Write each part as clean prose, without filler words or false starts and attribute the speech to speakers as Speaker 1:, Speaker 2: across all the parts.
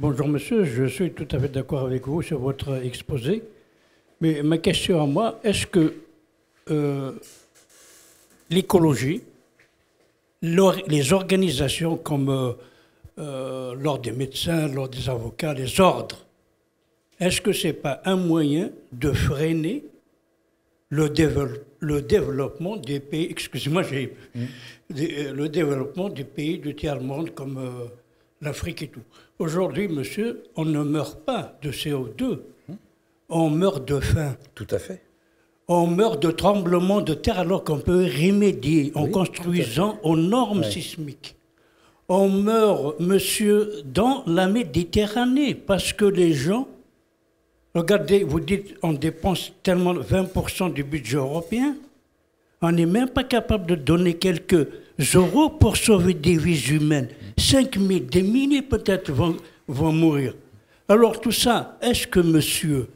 Speaker 1: Bonjour monsieur, je suis tout à fait d'accord avec vous sur votre exposé. Mais ma question à moi, est-ce que l'écologie, les organisations comme l'ordre des médecins, l'ordre des avocats, les ordres, est-ce que ce n'est pas un moyen de freiner le développement des pays, excusez-moi, le développement des pays du tiers-monde comme l'Afrique et tout. Aujourd'hui, monsieur, on ne meurt pas de CO2, on meurt de faim.
Speaker 2: Tout à fait.
Speaker 1: On meurt de tremblements de terre alors qu'on peut remédier en construisant aux normes sismiques. On meurt, monsieur, dans la Méditerranée parce que les gens, regardez, vous dites on dépense tellement 20% du budget européen, on n'est même pas capable de donner quelques euros pour sauver des vies humaines. 5 000, des milliers peut-être vont mourir. Alors tout ça, est-ce que monsieur,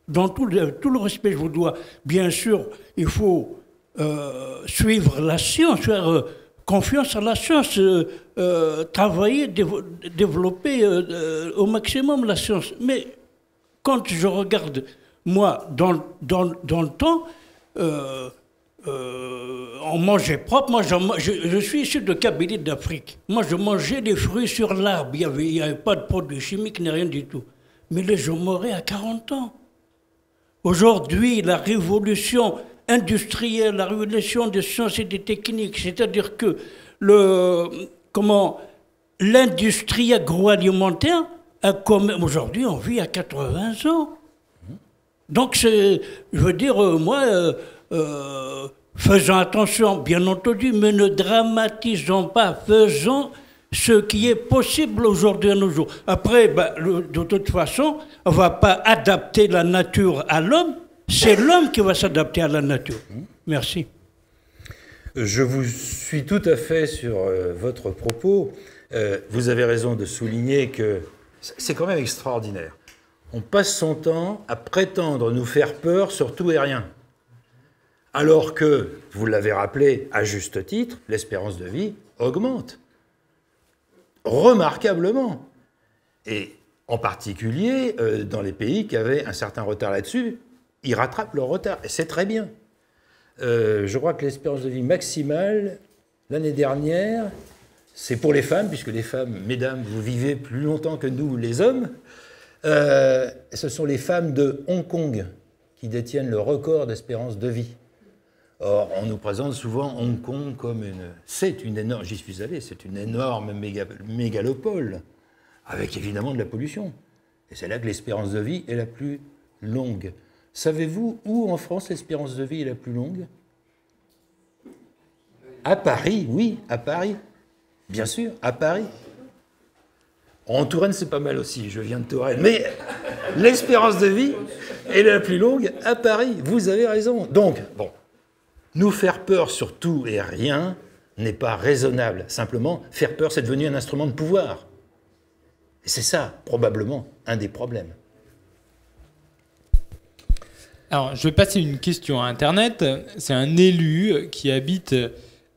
Speaker 1: dans tout le respect que je vous dois, bien sûr, il faut suivre la science, faire confiance à la science, travailler, développer au maximum la science. Mais quand je regarde, moi, dans le temps, on mangeait propre. Moi, je suis issu de Kabylie d'Afrique. Moi, je mangeais des fruits sur l'arbre. Il n'y avait pas de produits chimiques ni rien du tout. Mais les gens mouraient à 40 ans. Aujourd'hui, la révolution industrielle, la révolution des sciences et des techniques, c'est-à-dire que l'industrie agroalimentaire, aujourd'hui, on vit à 80 ans. Donc, je veux dire, moi, faisons attention, bien entendu, mais ne dramatisons pas, faisons ce qui est possible aujourd'hui à nos jours. Après, de toute façon, on ne va pas adapter la nature à l'homme, c'est l'homme qui va s'adapter à la nature. Merci.
Speaker 2: Je vous suis tout à fait sur votre propos. Vous avez raison de souligner que c'est quand même extraordinaire. On passe son temps à prétendre nous faire peur sur tout et rien. Alors que, vous l'avez rappelé à juste titre, l'espérance de vie augmente. Remarquablement. Et en particulier, dans les pays qui avaient un certain retard là-dessus, ils rattrapent leur retard. Et c'est très bien. Je crois que l'espérance de vie maximale, l'année dernière, c'est pour les femmes, puisque les femmes, mesdames, vous vivez plus longtemps que nous, les hommes. Ce sont les femmes de Hong Kong qui détiennent le record d'espérance de vie. Or, on nous présente souvent Hong Kong comme c'est une énorme, j'y suis allé, c'est une énorme mégalopole, avec évidemment de la pollution. Et c'est là que l'espérance de vie est la plus longue. Savez-vous où en France l'espérance de vie est la plus longue? À Paris, oui, à Paris. Bien sûr, à Paris. En Touraine, c'est pas mal aussi, je viens de Touraine. Mais l'espérance de vie est la plus longue à Paris. Vous avez raison. Donc, bon, nous faire peur sur tout et rien n'est pas raisonnable. Simplement, faire peur, c'est devenu un instrument de pouvoir. Et c'est ça, probablement, un des problèmes.
Speaker 3: Alors, je vais passer une question à Internet. C'est un élu qui habite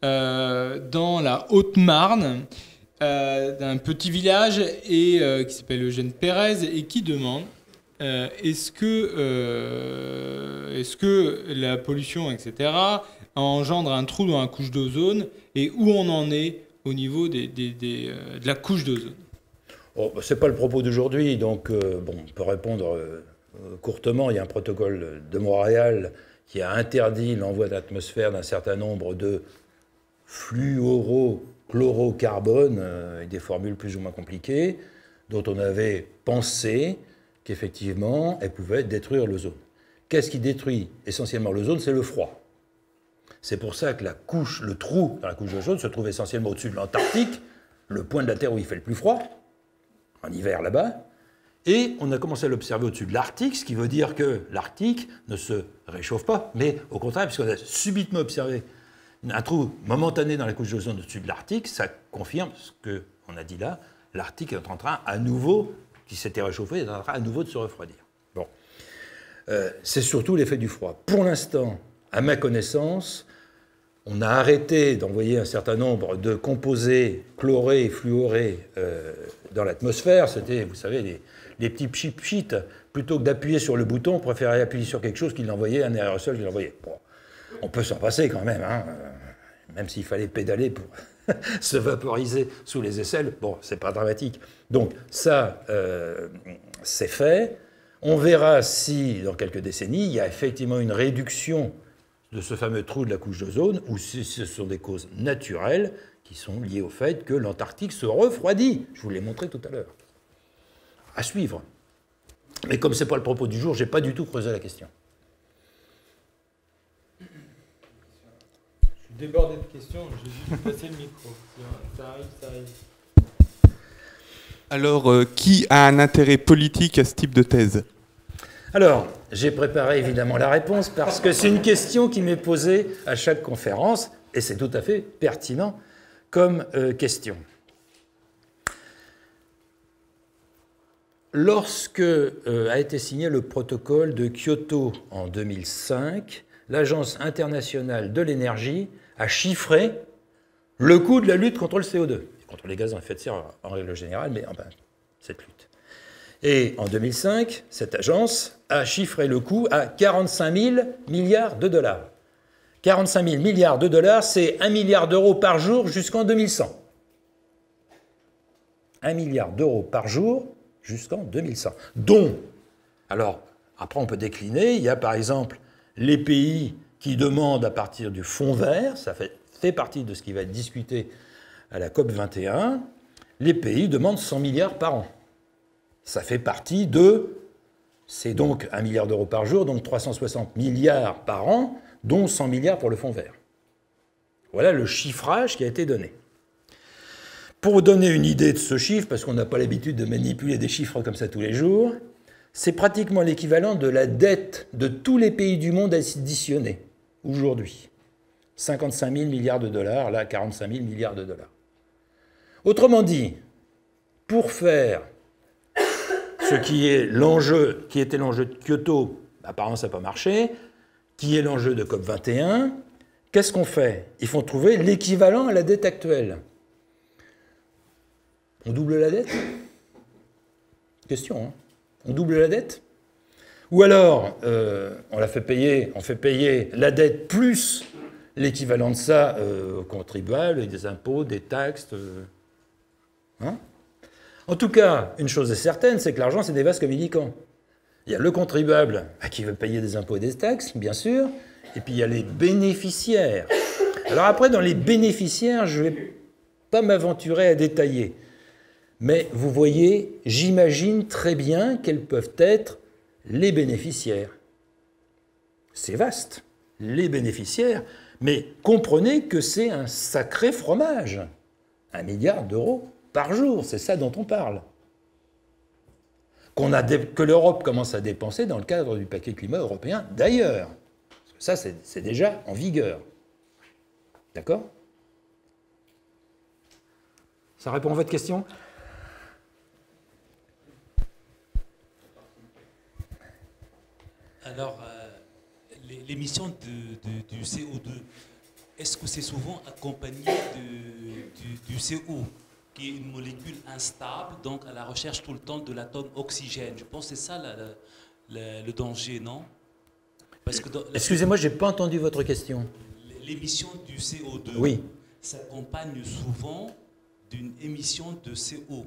Speaker 3: dans la Haute-Marne, d'un petit village et qui s'appelle Eugène Pérez et qui demande est-ce que la pollution, etc., engendre un trou dans la couche d'ozone et où on en est au niveau de la couche d'ozone?
Speaker 2: Oh, ce n'est pas le propos d'aujourd'hui, donc bon, on peut répondre courtement. Il y a un protocole de Montréal qui a interdit l'envoi de l'atmosphère d'un certain nombre de fluorochlorocarbone, avec des formules plus ou moins compliquées, dont on avait pensé qu'effectivement, elles pouvaient détruire l'ozone. Qu'est-ce qui détruit essentiellement l'ozone? C'est le froid. C'est pour ça que le trou dans la couche d'ozone se trouve essentiellement au-dessus de l'Antarctique, le point de la Terre où il fait le plus froid, en hiver là-bas, et on a commencé à l'observer au-dessus de l'Arctique, ce qui veut dire que l'Arctique ne se réchauffe pas, mais au contraire, puisqu'on a subitement observé un trou momentané dans la couche d'ozone au-dessus de l'Arctique, ça confirme ce qu'on a dit là, l'Arctique est en train à nouveau, qui s'était réchauffé, est en train à nouveau de se refroidir. Bon. C'est surtout l'effet du froid. Pour l'instant, à ma connaissance, on a arrêté d'envoyer un certain nombre de composés chlorés et fluorés dans l'atmosphère. C'était, vous savez, les petits pchit-pchit. Plutôt que d'appuyer sur le bouton, on préférait appuyer sur quelque chose qui l'envoyait, un aérosol qui l'envoyait. Bon, on peut s'en passer quand même, hein, même s'il fallait pédaler pour se vaporiser sous les aisselles. Bon, c'est pas dramatique. Donc ça, c'est fait. On verra si, dans quelques décennies, il y a effectivement une réduction de ce fameux trou de la couche d'ozone, ou si ce sont des causes naturelles qui sont liées au fait que l'Antarctique se refroidit. Je vous l'ai montré tout à l'heure. À suivre. Mais comme ce n'est pas le propos du jour, je n'ai pas du tout creusé la question.
Speaker 3: Je suis débordé de questions, j'ai juste passé le micro. Ça arrive, ça arrive.
Speaker 4: Alors, qui a un intérêt politique à ce type de thèse?
Speaker 2: Alors, j'ai préparé évidemment la réponse parce que c'est une question qui m'est posée à chaque conférence et c'est tout à fait pertinent comme question. Lorsque a été signé le protocole de Kyoto en 2005, l'Agence internationale de l'énergie a chiffré le coût de la lutte contre le CO2, contre les gaz à effet de serre en règle générale, mais enfin, cette lutte. Et en 2005, cette agence a chiffré le coût à 45 000 milliards de dollars. 45 000 milliards de dollars, c'est 1 milliard d'euros par jour jusqu'en 2100. 1 milliard d'euros par jour jusqu'en 2100. Dont, alors, après on peut décliner, il y a par exemple les pays qui demandent à partir du fonds vert, ça fait partie de ce qui va être discuté à la COP 21, les pays demandent 100 milliards par an. Ça fait partie de, c'est donc 1 milliard d'euros par jour, donc 360 milliards par an, dont 100 milliards pour le fonds vert. Voilà le chiffrage qui a été donné. Pour vous donner une idée de ce chiffre, parce qu'on n'a pas l'habitude de manipuler des chiffres comme ça tous les jours, c'est pratiquement l'équivalent de la dette de tous les pays du monde additionnés aujourd'hui. 55 000 milliards de dollars, là 45 000 milliards de dollars. Autrement dit, pour faire ce qui est l'enjeu, qui était l'enjeu de Kyoto, apparemment ça n'a pas marché, qui est l'enjeu de COP21, qu'est-ce qu'on fait? Il faut trouver l'équivalent à la dette actuelle. On double la dette? Question, hein? On double la dette? Ou alors, on fait payer la dette plus l'équivalent de ça aux contribuables, des impôts, des taxes. Hein? En tout cas, une chose est certaine, c'est que l'argent, c'est des vases communicants. Il y a le contribuable qui veut payer des impôts et des taxes, bien sûr, et puis il y a les bénéficiaires. Alors après, dans les bénéficiaires, je ne vais pas m'aventurer à détailler. Mais vous voyez, j'imagine très bien quels peuvent être les bénéficiaires. C'est vaste, les bénéficiaires, mais comprenez que c'est un sacré fromage. 1 milliard d'euros par jour, c'est ça dont on parle. Que l'Europe commence à dépenser dans le cadre du paquet climat européen, d'ailleurs. Ça, c'est déjà en vigueur. D'accord? Ça répond à votre question?
Speaker 5: Alors, l'émission du CO2, est-ce que c'est souvent accompagné du CO, qui est une molécule instable, donc à la recherche tout le temps de l'atome oxygène? Je pense que c'est ça le danger, non?
Speaker 2: Excusez-moi, je n'ai pas entendu votre question.
Speaker 5: L'émission du CO2
Speaker 2: oui.
Speaker 5: s'accompagne souvent d'une émission de CO,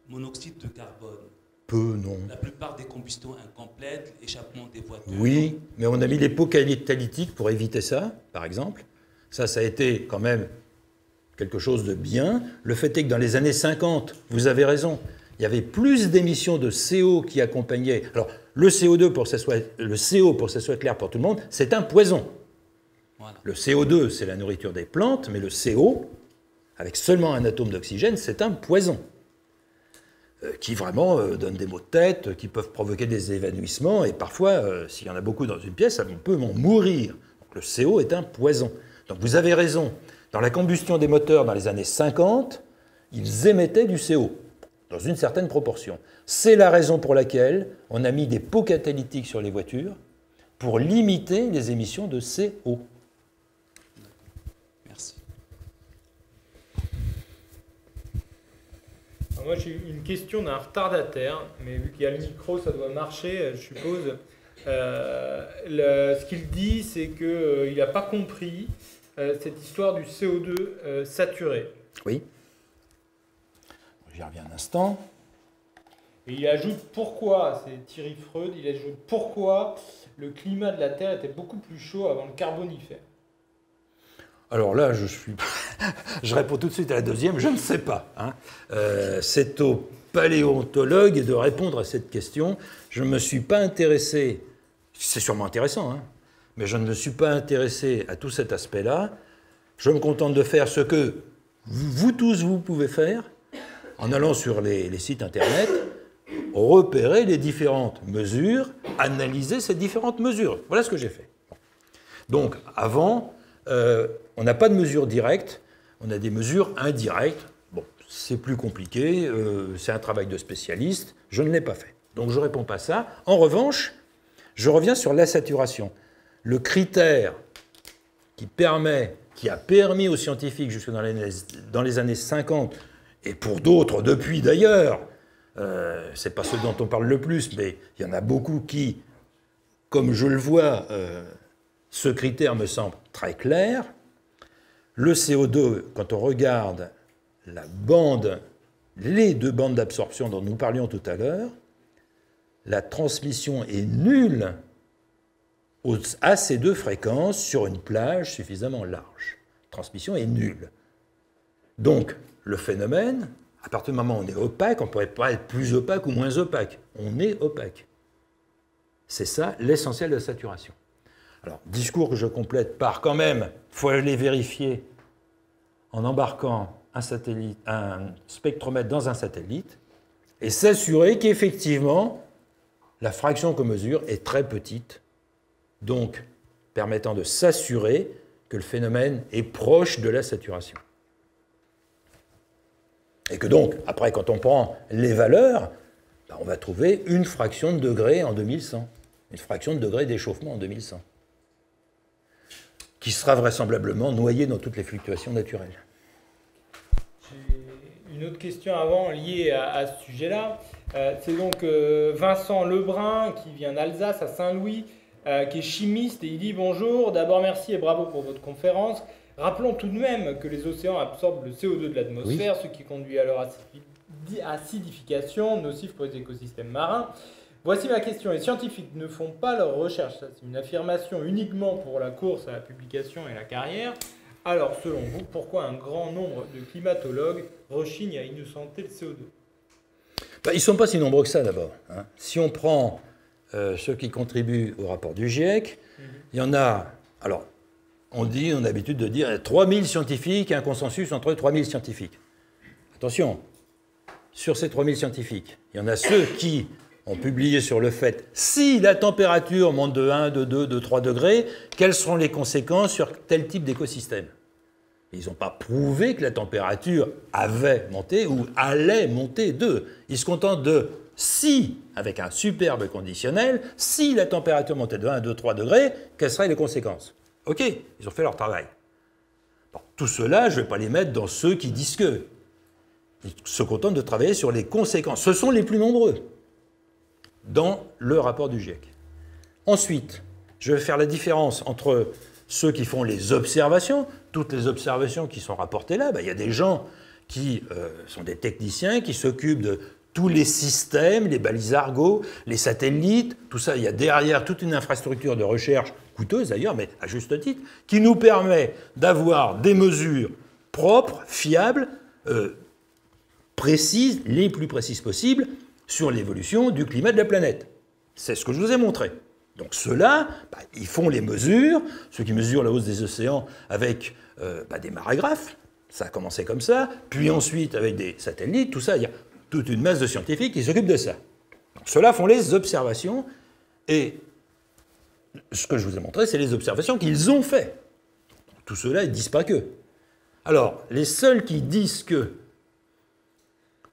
Speaker 5: monoxyde de carbone.
Speaker 2: Peu, non.
Speaker 5: La plupart des combustions incomplètes, l'échappement des voitures.
Speaker 2: Oui, mais on a mis les pots catalytiques pour éviter ça, par exemple. Ça a été quand même quelque chose de bien. Le fait est que dans les années 50, vous avez raison, il y avait plus d'émissions de CO qui accompagnaient. Alors, le CO2, pour que ça soit clair pour tout le monde, c'est un poison. Voilà. Le CO2, c'est la nourriture des plantes, mais le CO, avec seulement un atome d'oxygène, c'est un poison. Qui vraiment donnent des maux de tête, qui peuvent provoquer des évanouissements, et parfois, s'il y en a beaucoup dans une pièce, on peut en mourir. Donc, le CO est un poison. Donc vous avez raison, dans la combustion des moteurs dans les années 50, ils émettaient du CO, dans une certaine proportion. C'est la raison pour laquelle on a mis des pots catalytiques sur les voitures, pour limiter les émissions de CO.
Speaker 3: Moi, j'ai une question d'un retardataire, mais vu qu'il y a le micro, ça doit marcher, je suppose. Ce qu'il dit, c'est qu'il n'a pas compris cette histoire du CO2 saturé.
Speaker 2: Oui. J'y reviens un instant.
Speaker 3: Et il ajoute pourquoi, c'est Thierry Freud, il ajoute pourquoi le climat de la Terre était beaucoup plus chaud avant le Carbonifère.
Speaker 2: Alors là, je réponds tout de suite à la deuxième, je ne sais pas. Hein. C'est au paléontologue de répondre à cette question. Je ne me suis pas intéressé, c'est sûrement intéressant, hein, mais je ne me suis pas intéressé à tout cet aspect-là. Je me contente de faire ce que vous tous, vous pouvez faire, en allant sur les sites Internet, repérer les différentes mesures, analyser ces différentes mesures. Voilà ce que j'ai fait. Donc, avant, on n'a pas de mesures directes, on a des mesures indirectes. Bon, c'est plus compliqué, c'est un travail de spécialiste, je ne l'ai pas fait. Donc, je ne réponds pas à ça. En revanche, je reviens sur la saturation. Le critère qui a permis aux scientifiques, jusque dans les années 50, et pour d'autres depuis d'ailleurs, c'est pas ceux dont on parle le plus, mais il y en a beaucoup qui, comme je le vois, ce critère me semble très clair. Le CO2, quand on regarde les deux bandes d'absorption dont nous parlions tout à l'heure, la transmission est nulle à ces deux fréquences sur une plage suffisamment large. La transmission est nulle. Donc, le phénomène, à partir du moment où on est opaque, on ne pourrait pas être plus opaque ou moins opaque. On est opaque. C'est ça l'essentiel de la saturation. Alors, discours que je complète par quand même, il faut aller vérifier en embarquant un spectromètre dans un satellite et s'assurer qu'effectivement, la fraction qu'on mesure est très petite, donc permettant de s'assurer que le phénomène est proche de la saturation. Et que donc, après, quand on prend les valeurs, on va trouver une fraction de degré en 2100, une fraction de degré d'échauffement en 2100, qui sera vraisemblablement noyée dans toutes les fluctuations naturelles.
Speaker 3: J'ai une autre question avant liée à ce sujet-là. C'est donc Vincent Lebrun, qui vient d'Alsace, à Saint-Louis, qui est chimiste, et il dit « Bonjour, d'abord merci et bravo pour votre conférence. Rappelons tout de même que les océans absorbent le CO2 de l'atmosphère, oui, ce qui conduit à leur acidification, nocive pour les écosystèmes marins. Voici ma question. Les scientifiques ne font pas leurs recherches, c'est une affirmation uniquement pour la course à la publication et la carrière. Alors, selon vous, pourquoi un grand nombre de climatologues rechignent à innocenter le CO2 ?
Speaker 2: Ils ne sont pas si nombreux que ça, d'abord. Hein. Si on prend ceux qui contribuent au rapport du GIEC, il y en a... Alors, on a l'habitude de dire 3000 scientifiques, un consensus entre 3000 scientifiques. Attention, sur ces 3000 scientifiques, il y en a ceux qui ont publié sur le fait, si la température monte de 1, de 2, de 3 degrés, quelles seront les conséquences sur tel type d'écosystème. Ils n'ont pas prouvé que la température avait monté ou allait monter d'eux. Ils se contentent de si, avec un superbe conditionnel, si la température montait de 1, 2, 3 degrés, quelles seraient les conséquences ? Ok, ils ont fait leur travail. Bon, tout cela, je ne vais pas les mettre dans ceux qui disent que. Ils se contentent de travailler sur les conséquences. Ce sont les plus nombreux dans le rapport du GIEC. Ensuite, je vais faire la différence entre ceux qui font les observations, toutes les observations qui sont rapportées là, il y a des gens qui sont des techniciens, qui s'occupent de tous les systèmes, les balises Argo, les satellites, tout ça, il y a derrière toute une infrastructure de recherche, coûteuse d'ailleurs, mais à juste titre, qui nous permet d'avoir des mesures propres, fiables, précises, les plus précises possibles, sur l'évolution du climat de la planète. C'est ce que je vous ai montré. Donc ceux-là, ils font les mesures, ceux qui mesurent la hausse des océans avec des marégraphes, ça a commencé comme ça, puis ensuite avec des satellites, tout ça, il y a toute une masse de scientifiques qui s'occupent de ça. Donc ceux-là font les observations, et ce que je vous ai montré, c'est les observations qu'ils ont faites. Tout ceux-là, ils ne disent pas que. Alors, les seuls qui disent que,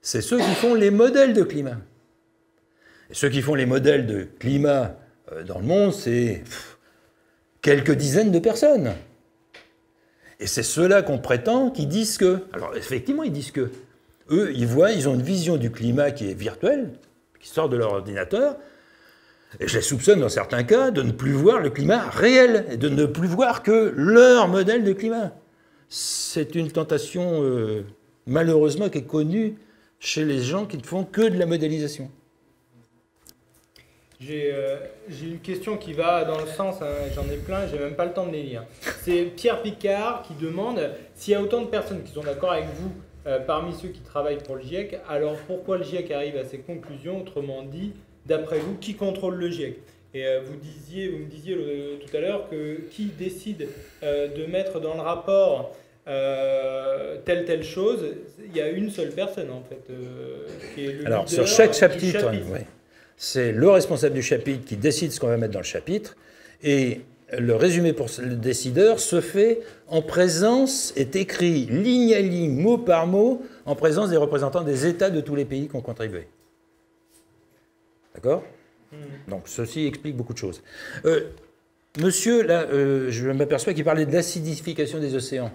Speaker 2: c'est ceux qui font les modèles de climat. Et ceux qui font les modèles de climat dans le monde, c'est quelques dizaines de personnes. Et c'est ceux-là qu'on prétend qui disent que. Alors, effectivement, ils disent que. Eux, ils ont une vision du climat qui est virtuelle, qui sort de leur ordinateur, et je les soupçonne dans certains cas de ne plus voir le climat réel, et de ne plus voir que leur modèle de climat. C'est une tentation, malheureusement, qui est connue chez les gens qui ne font que de la modélisation.
Speaker 3: J'ai une question qui va dans le sens, hein, j'en ai plein, j'ai même pas le temps de les lire. C'est Pierre Picard qui demande s'il y a autant de personnes qui sont d'accord avec vous parmi ceux qui travaillent pour le GIEC, alors pourquoi le GIEC arrive à ces conclusions? Autrement dit, d'après vous, qui contrôle le GIEC? Et vous me disiez tout à l'heure que qui décide de mettre dans le rapport telle chose, il y a une seule personne en fait qui est le
Speaker 2: Alors,
Speaker 3: leader
Speaker 2: sur chaque
Speaker 3: du
Speaker 2: chapitre, ouais, c'est le responsable du chapitre qui décide ce qu'on va mettre dans le chapitre, et le résumé pour le décideur se fait en présence, est écrit ligne à ligne, mot par mot, en présence des représentants des États de tous les pays qui ont contribué. D'accord ? Donc, ceci explique beaucoup de choses. Monsieur, là, je m'aperçois qu'il parlait de l'acidification des océans.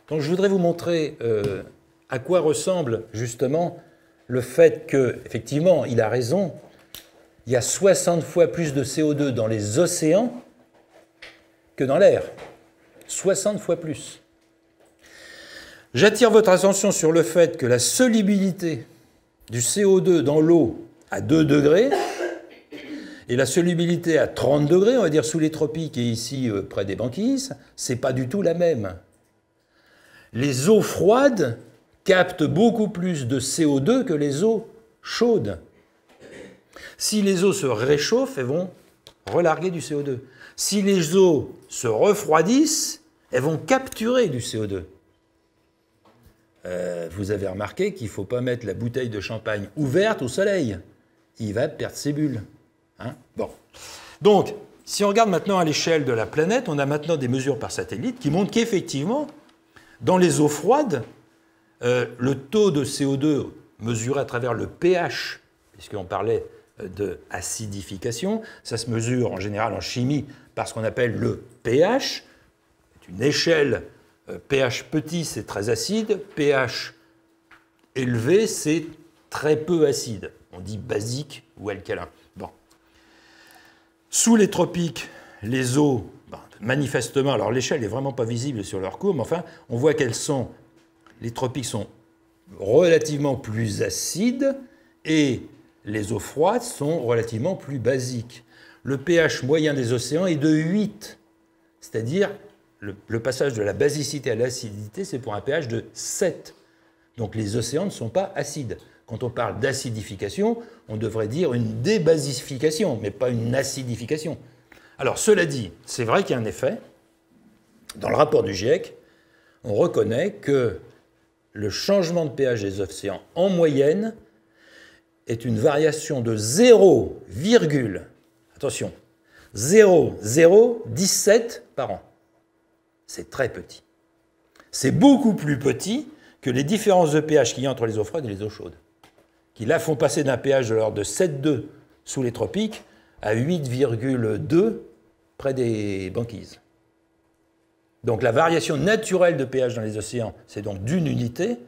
Speaker 2: Donc, je voudrais vous montrer à quoi ressemble, justement, le fait que, effectivement, il a raison, il y a 60 fois plus de CO2 dans les océans que dans l'air. 60 fois plus. J'attire votre attention sur le fait que la solubilité du CO2 dans l'eau à 2 degrés et la solubilité à 30 degrés, on va dire sous les tropiques et ici près des banquises, c'est pas du tout la même. Les eaux froides captent beaucoup plus de CO2 que les eaux chaudes. Si les eaux se réchauffent, elles vont relarguer du CO2. Si les eaux se refroidissent, elles vont capturer du CO2. Vous avez remarqué qu'il ne faut pas mettre la bouteille de champagne ouverte au soleil. Il va perdre ses bulles. Hein? Bon. Donc, si on regarde maintenant à l'échelle de la planète, on a maintenant des mesures par satellite qui montrent qu'effectivement, dans les eaux froides, le taux de CO2 mesuré à travers le pH, puisqu'on parlait de acidification, ça se mesure en général en chimie par ce qu'on appelle le pH. C'est une échelle, pH petit, c'est très acide, pH élevé, c'est très peu acide. On dit basique ou alcalin. Bon. Sous les tropiques, les eaux, manifestement, alors l'échelle n'est vraiment pas visible sur leur courbe, mais enfin, on voit qu'elles sont, les tropiques sont relativement plus acides et les eaux froides sont relativement plus basiques. Le pH moyen des océans est de 8, c'est-à-dire le passage de la basicité à l'acidité, c'est pour un pH de 7. Donc les océans ne sont pas acides. Quand on parle d'acidification, on devrait dire une débasification, mais pas une acidification. Alors, cela dit, c'est vrai qu'il y a un effet. Dans le rapport du GIEC, on reconnaît que le changement de pH des océans, en moyenne, est une variation de 0,17 par an. C'est très petit. C'est beaucoup plus petit que les différences de pH qu'il y a entre les eaux froides et les eaux chaudes, qui là font passer d'un pH de l'ordre de 7,2 sous les tropiques à 8,2 près des banquises. Donc la variation naturelle de pH dans les océans, c'est donc d'une unité,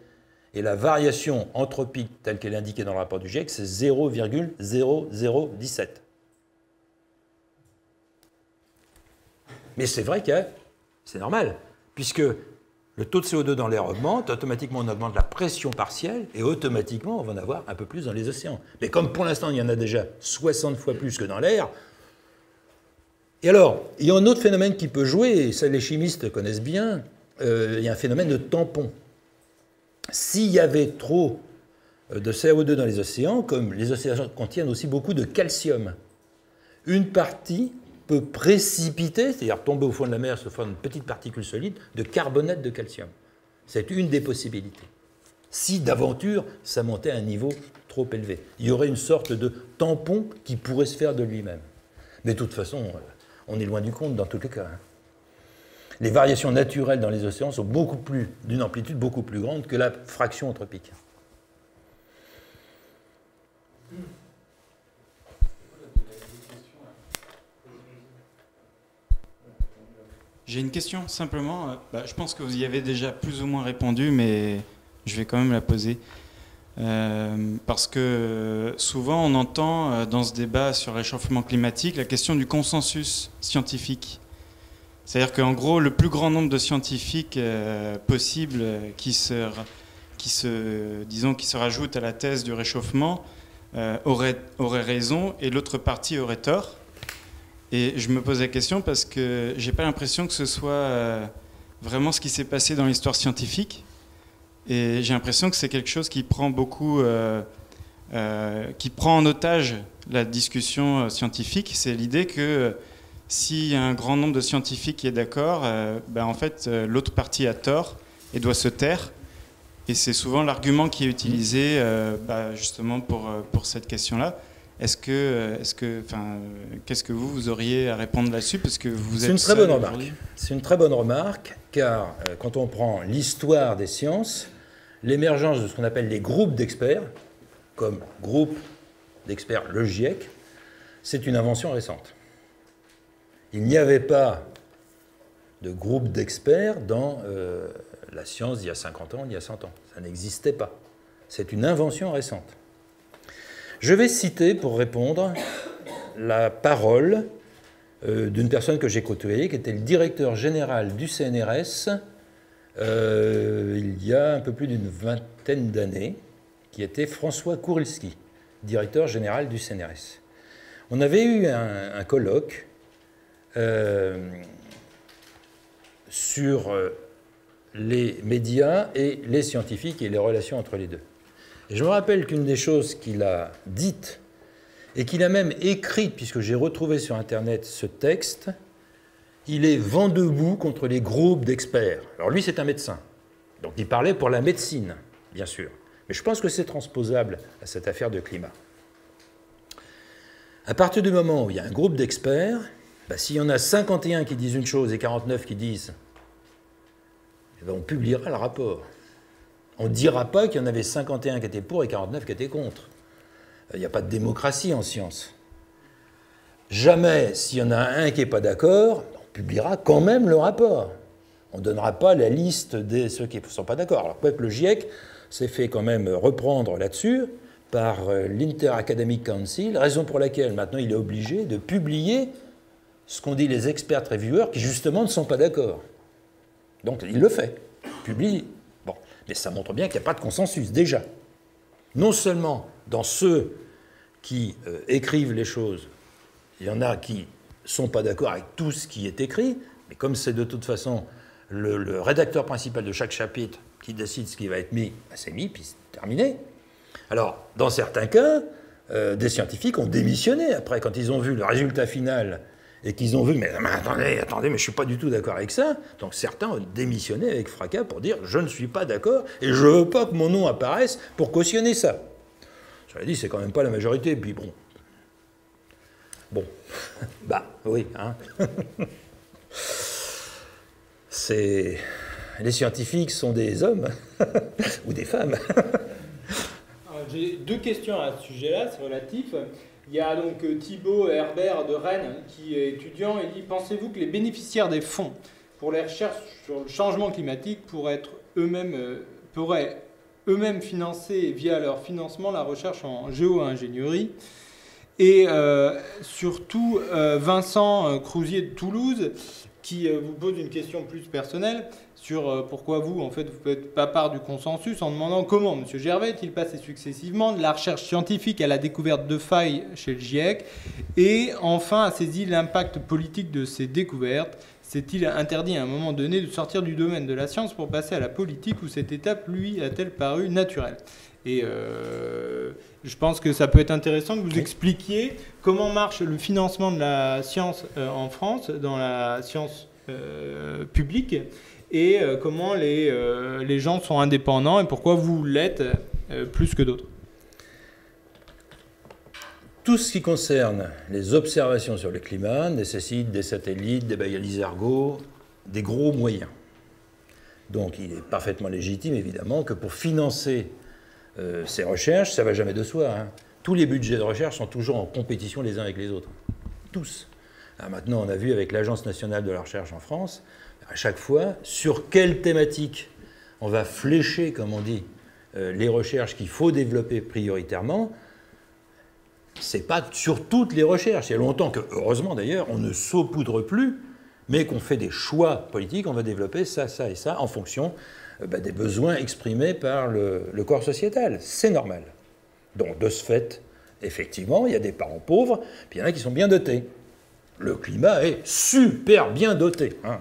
Speaker 2: et la variation anthropique telle qu'elle est indiquée dans le rapport du GIEC, c'est 0,0017. Mais c'est vrai que c'est normal, puisque le taux de CO2 dans l'air augmente, automatiquement on augmente la pression partielle, et automatiquement on va en avoir un peu plus dans les océans. Mais comme pour l'instant il y en a déjà 60 fois plus que dans l'air. Et alors, il y a un autre phénomène qui peut jouer, et ça les chimistes connaissent bien, il y a un phénomène de tampon. S'il y avait trop de CO2 dans les océans, comme les océans contiennent aussi beaucoup de calcium, une partie peut précipiter, c'est-à-dire tomber au fond de la mer sous forme de petites particules solides, de carbonate de calcium. C'est une des possibilités. Si d'aventure ça montait à un niveau trop élevé, il y aurait une sorte de tampon qui pourrait se faire de lui-même. Mais de toute façon, on est loin du compte dans tous les cas. Les variations naturelles dans les océans sont d'une amplitude beaucoup plus grande que la fraction anthropique.
Speaker 6: J'ai une question, simplement. Je pense que vous y avez déjà plus ou moins répondu, mais je vais quand même la poser. Parce que souvent on entend dans ce débat sur le réchauffement climatique la question du consensus scientifique. C'est-à-dire qu'en gros, le plus grand nombre de scientifiques possibles qui se rajoutent à la thèse du réchauffement auraient raison et l'autre partie aurait tort. Et je me pose la question parce que j'ai pas l'impression que ce soit vraiment ce qui s'est passé dans l'histoire scientifique. Et j'ai l'impression que c'est quelque chose qui prend beaucoup, qui prend en otage la discussion scientifique. C'est l'idée que s'il y a un grand nombre de scientifiques qui est d'accord, en fait, l'autre partie a tort et doit se taire. Et c'est souvent l'argument qui est utilisé justement pour cette question-là. Qu'est-ce que vous auriez à répondre là-dessus parce que vous êtes
Speaker 2: C'est une très bonne remarque. C'est une très bonne remarque, car quand on prend l'histoire des sciences, l'émergence de ce qu'on appelle les groupes d'experts, comme groupe d'experts, le GIEC, c'est une invention récente. Il n'y avait pas de groupe d'experts dans la science d'il y a 50 ans, d'il y a 100 ans. Ça n'existait pas. C'est une invention récente. Je vais citer, pour répondre, la parole d'une personne que j'ai côtoyée, qui était le directeur général du CNRS il y a un peu plus d'une vingtaine d'années, qui était François Kourilski, directeur général du CNRS. On avait eu un colloque sur les médias et les scientifiques et les relations entre les deux. Et je me rappelle qu'une des choses qu'il a dites, et qu'il a même écrite, puisque j'ai retrouvé sur Internet ce texte, il est vent debout contre les groupes d'experts. Alors lui, c'est un médecin, donc il parlait pour la médecine, bien sûr. Mais je pense que c'est transposable à cette affaire de climat. À partir du moment où il y a un groupe d'experts, s'il y en a 51 qui disent une chose et 49 qui disent, on publiera le rapport. On ne dira pas qu'il y en avait 51 qui étaient pour et 49 qui étaient contre. Il n'y a pas de démocratie en science. Jamais, s'il y en a un qui n'est pas d'accord, on publiera quand même le rapport. On ne donnera pas la liste de ceux qui ne sont pas d'accord. Alors peut-être que le GIEC s'est fait quand même reprendre là-dessus par l'Inter-Academic Council, raison pour laquelle maintenant il est obligé de publier ce qu'ont dit les experts reviewers qui justement ne sont pas d'accord. Donc il le fait, publie. Bon, mais ça montre bien qu'il n'y a pas de consensus, déjà. Non seulement dans ceux qui écrivent les choses, il y en a qui ne sont pas d'accord avec tout ce qui est écrit, mais comme c'est de toute façon le rédacteur principal de chaque chapitre qui décide ce qui va être mis, c'est mis, puis c'est terminé. Alors, dans certains cas, des scientifiques ont démissionné après, quand ils ont vu le résultat final et qu'ils ont vu, mais attendez, mais je ne suis pas du tout d'accord avec ça. Donc certains ont démissionné avec fracas pour dire, je ne suis pas d'accord et je ne veux pas que mon nom apparaisse pour cautionner ça. J'avais dit, c'est quand même pas la majorité, puis bon. Bon, oui, hein. Les scientifiques sont des hommes ou des femmes.
Speaker 3: J'ai deux questions à ce sujet-là, c'est relatif. Il y a donc Thibaut Herbert de Rennes qui est étudiant et dit « Pensez-vous que les bénéficiaires des fonds pour les recherches sur le changement climatique pourraient eux-mêmes financer via leur financement la recherche en géo-ingénierie ?» Et surtout, Vincent Crousier de Toulouse qui vous pose une question plus personnelle sur pourquoi vous, en fait, vous ne faites pas part du consensus en demandant comment M. Gervais est-il passé successivement de la recherche scientifique à la découverte de failles chez le GIEC et enfin a saisi l'impact politique de ces découvertes. S'est-il interdit à un moment donné de sortir du domaine de la science pour passer à la politique où cette étape, lui, a-t-elle paru naturelle ? Et je pense que ça peut être intéressant que vous expliquiez comment marche le financement de la science en France, dans la science publique, et comment les gens sont indépendants et pourquoi vous l'êtes plus que d'autres.
Speaker 2: Tout ce qui concerne les observations sur le climat nécessite des satellites, des balises ergo, des gros moyens. Donc il est parfaitement légitime, évidemment, que pour financer ces recherches, ça ne va jamais de soi. Hein. Tous les budgets de recherche sont toujours en compétition les uns avec les autres. Tous. Alors maintenant, on a vu avec l'Agence nationale de la recherche en France, à chaque fois, sur quelle thématique on va flécher, comme on dit, les recherches qu'il faut développer prioritairement, c'est pas sur toutes les recherches. Il y a longtemps que, heureusement d'ailleurs, on ne saupoudre plus, mais qu'on fait des choix politiques, on va développer ça, ça et ça, en fonction des besoins exprimés par le corps sociétal. C'est normal. Donc, de ce fait, effectivement, il y a des parents pauvres, puis il y en a qui sont bien dotés. Le climat est super bien doté. Hein.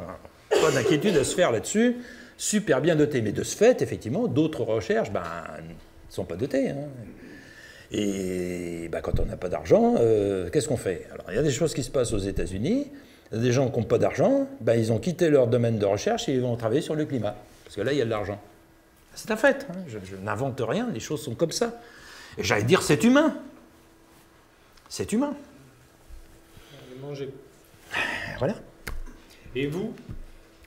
Speaker 2: Pas d'inquiétude à se faire là-dessus, super bien doté. Mais de ce fait, effectivement, d'autres recherches ne sont pas dotées. Hein. Et quand on n'a pas d'argent, qu'est-ce qu'on fait? Alors, il y a des choses qui se passent aux États-Unis. Il y a des gens qui n'ont pas d'argent, ils ont quitté leur domaine de recherche et ils vont travailler sur le climat. Parce que là, il y a de l'argent. C'est un fait. Hein. Je n'invente rien, les choses sont comme ça. Et j'allais dire, c'est humain. C'est humain.
Speaker 3: Manger.
Speaker 2: Voilà.
Speaker 3: Et vous?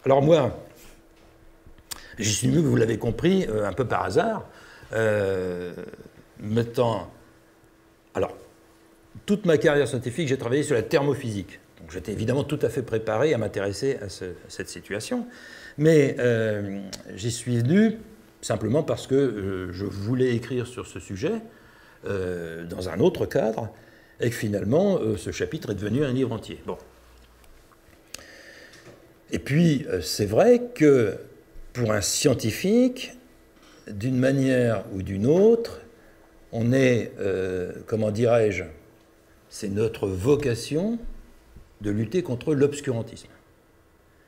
Speaker 2: Alors moi, j'y suis venu, vous l'avez compris, un peu par hasard, mettant... Alors, toute ma carrière scientifique, j'ai travaillé sur la thermophysique. Donc j'étais évidemment tout à fait préparé à m'intéresser à cette situation. Mais j'y suis venu simplement parce que je voulais écrire sur ce sujet dans un autre cadre, et que finalement, ce chapitre est devenu un livre entier. Bon. Et puis, c'est vrai que pour un scientifique, d'une manière ou d'une autre, on est, comment dirais-je, c'est notre vocation de lutter contre l'obscurantisme.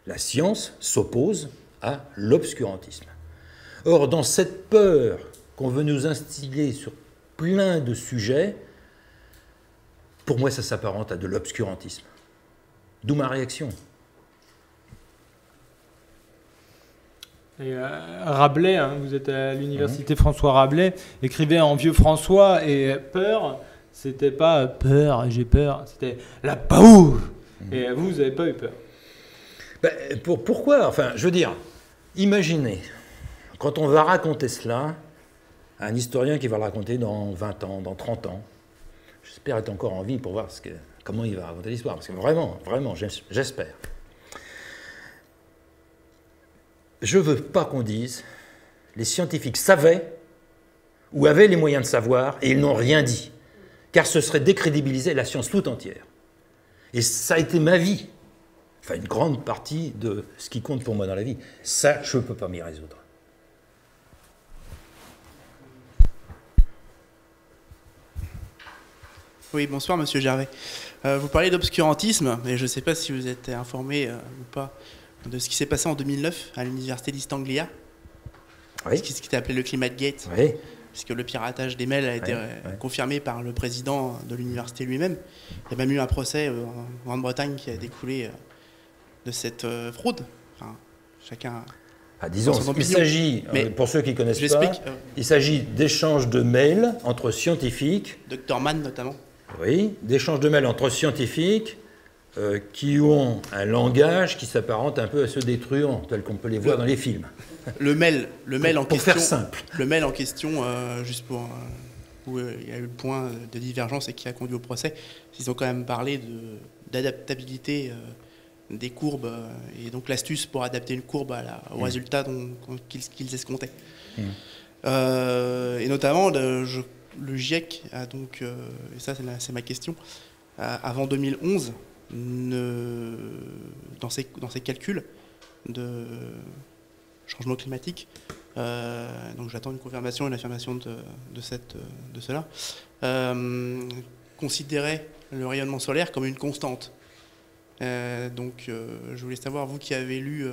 Speaker 2: La science s'oppose à l'obscurantisme. Or, dans cette peur qu'on veut nous instiller sur plein de sujets, pour moi, ça s'apparente à de l'obscurantisme. D'où ma réaction.
Speaker 3: Et Rabelais, hein, vous êtes à l'université François Rabelais, écrivait en vieux François, et peur, c'était pas peur, j'ai peur, c'était la peur. Et vous n'avez pas eu peur.
Speaker 2: Pourquoi? Enfin, je veux dire, imaginez, quand on va raconter cela à un historien qui va le raconter dans 20 ans, dans 30 ans, j'espère être encore en vie pour voir comment il va raconter l'histoire, parce que vraiment, j'espère. Je ne veux pas qu'on dise les scientifiques savaient ou avaient les moyens de savoir et ils n'ont rien dit, car ce serait décrédibiliser la science tout entière. Et ça a été ma vie, enfin une grande partie de ce qui compte pour moi dans la vie. Ça, je ne peux pas m'y résoudre.
Speaker 7: Oui, bonsoir Monsieur Gervais. Vous parlez d'obscurantisme, et je ne sais pas si vous êtes informé ou pas de ce qui s'est passé en 2009 à l'université d'East Anglia,
Speaker 2: Oui.
Speaker 7: ce qui était appelé le Climate Gate,
Speaker 2: Oui.
Speaker 7: puisque le piratage des mails a été confirmé par le président de l'université lui-même. Il y a même eu un procès en Grande-Bretagne qui a découlé de cette fraude. Enfin, chacun...
Speaker 2: Disons, il s'agit, pour ceux qui ne connaissent pas, il s'agit d'échanges de mails entre scientifiques.
Speaker 7: Dr Mann notamment.
Speaker 2: Oui, d'échanges de mails entre scientifiques qui ont un langage qui s'apparente un peu à ceux des truands, tels qu'on peut les voir dans les films.
Speaker 7: Le mail en question.
Speaker 2: Pour faire simple.
Speaker 7: Le mail en question, juste pour où il y a eu le point de divergence et qui a conduit au procès, ils ont quand même parlé d'adaptabilité des courbes et donc l'astuce pour adapter une courbe au résultat qu'ils escomptaient. Et notamment, le GIEC a donc, et ça c'est ma question, avant 2011, dans ses calculs de changement climatique, donc j'attends une confirmation et une affirmation de cela, considérait le rayonnement solaire comme une constante. Donc je voulais savoir, vous qui avez lu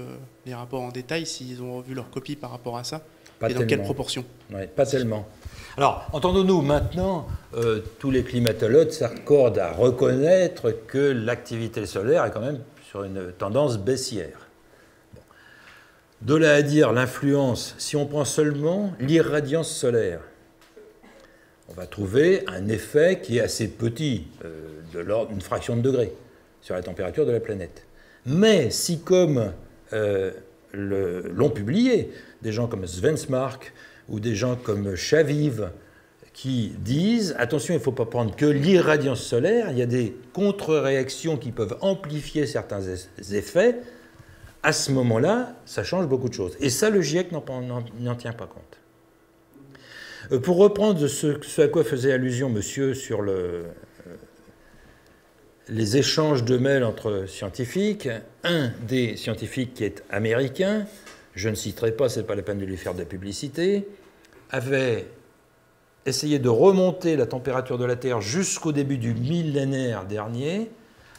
Speaker 7: les rapports en détail, s'ils ont revu leur copie par rapport à ça, et dans quelle proportion?
Speaker 2: Pas tellement. Alors, entendons-nous, maintenant, tous les climatologues s'accordent à reconnaître que l'activité solaire est quand même sur une tendance baissière. Bon. De là à dire l'influence, si on prend seulement l'irradiance solaire, on va trouver un effet qui est assez petit, de l'ordre d'une fraction de degré, sur la température de la planète. Mais si, comme l'ont publié des gens comme Svensmark ou des gens comme Chaviv, qui disent, attention, il ne faut pas prendre que l'irradiance solaire, il y a des contre-réactions qui peuvent amplifier certains effets, à ce moment-là, ça change beaucoup de choses. Et ça, le GIEC n'en tient pas compte. Pour reprendre ce à quoi faisait allusion monsieur sur les échanges de mails entre scientifiques, un des scientifiques qui est américain, je ne citerai pas, ce n'est pas la peine de lui faire de la publicité, avait essayé de remonter la température de la Terre jusqu'au début du millénaire dernier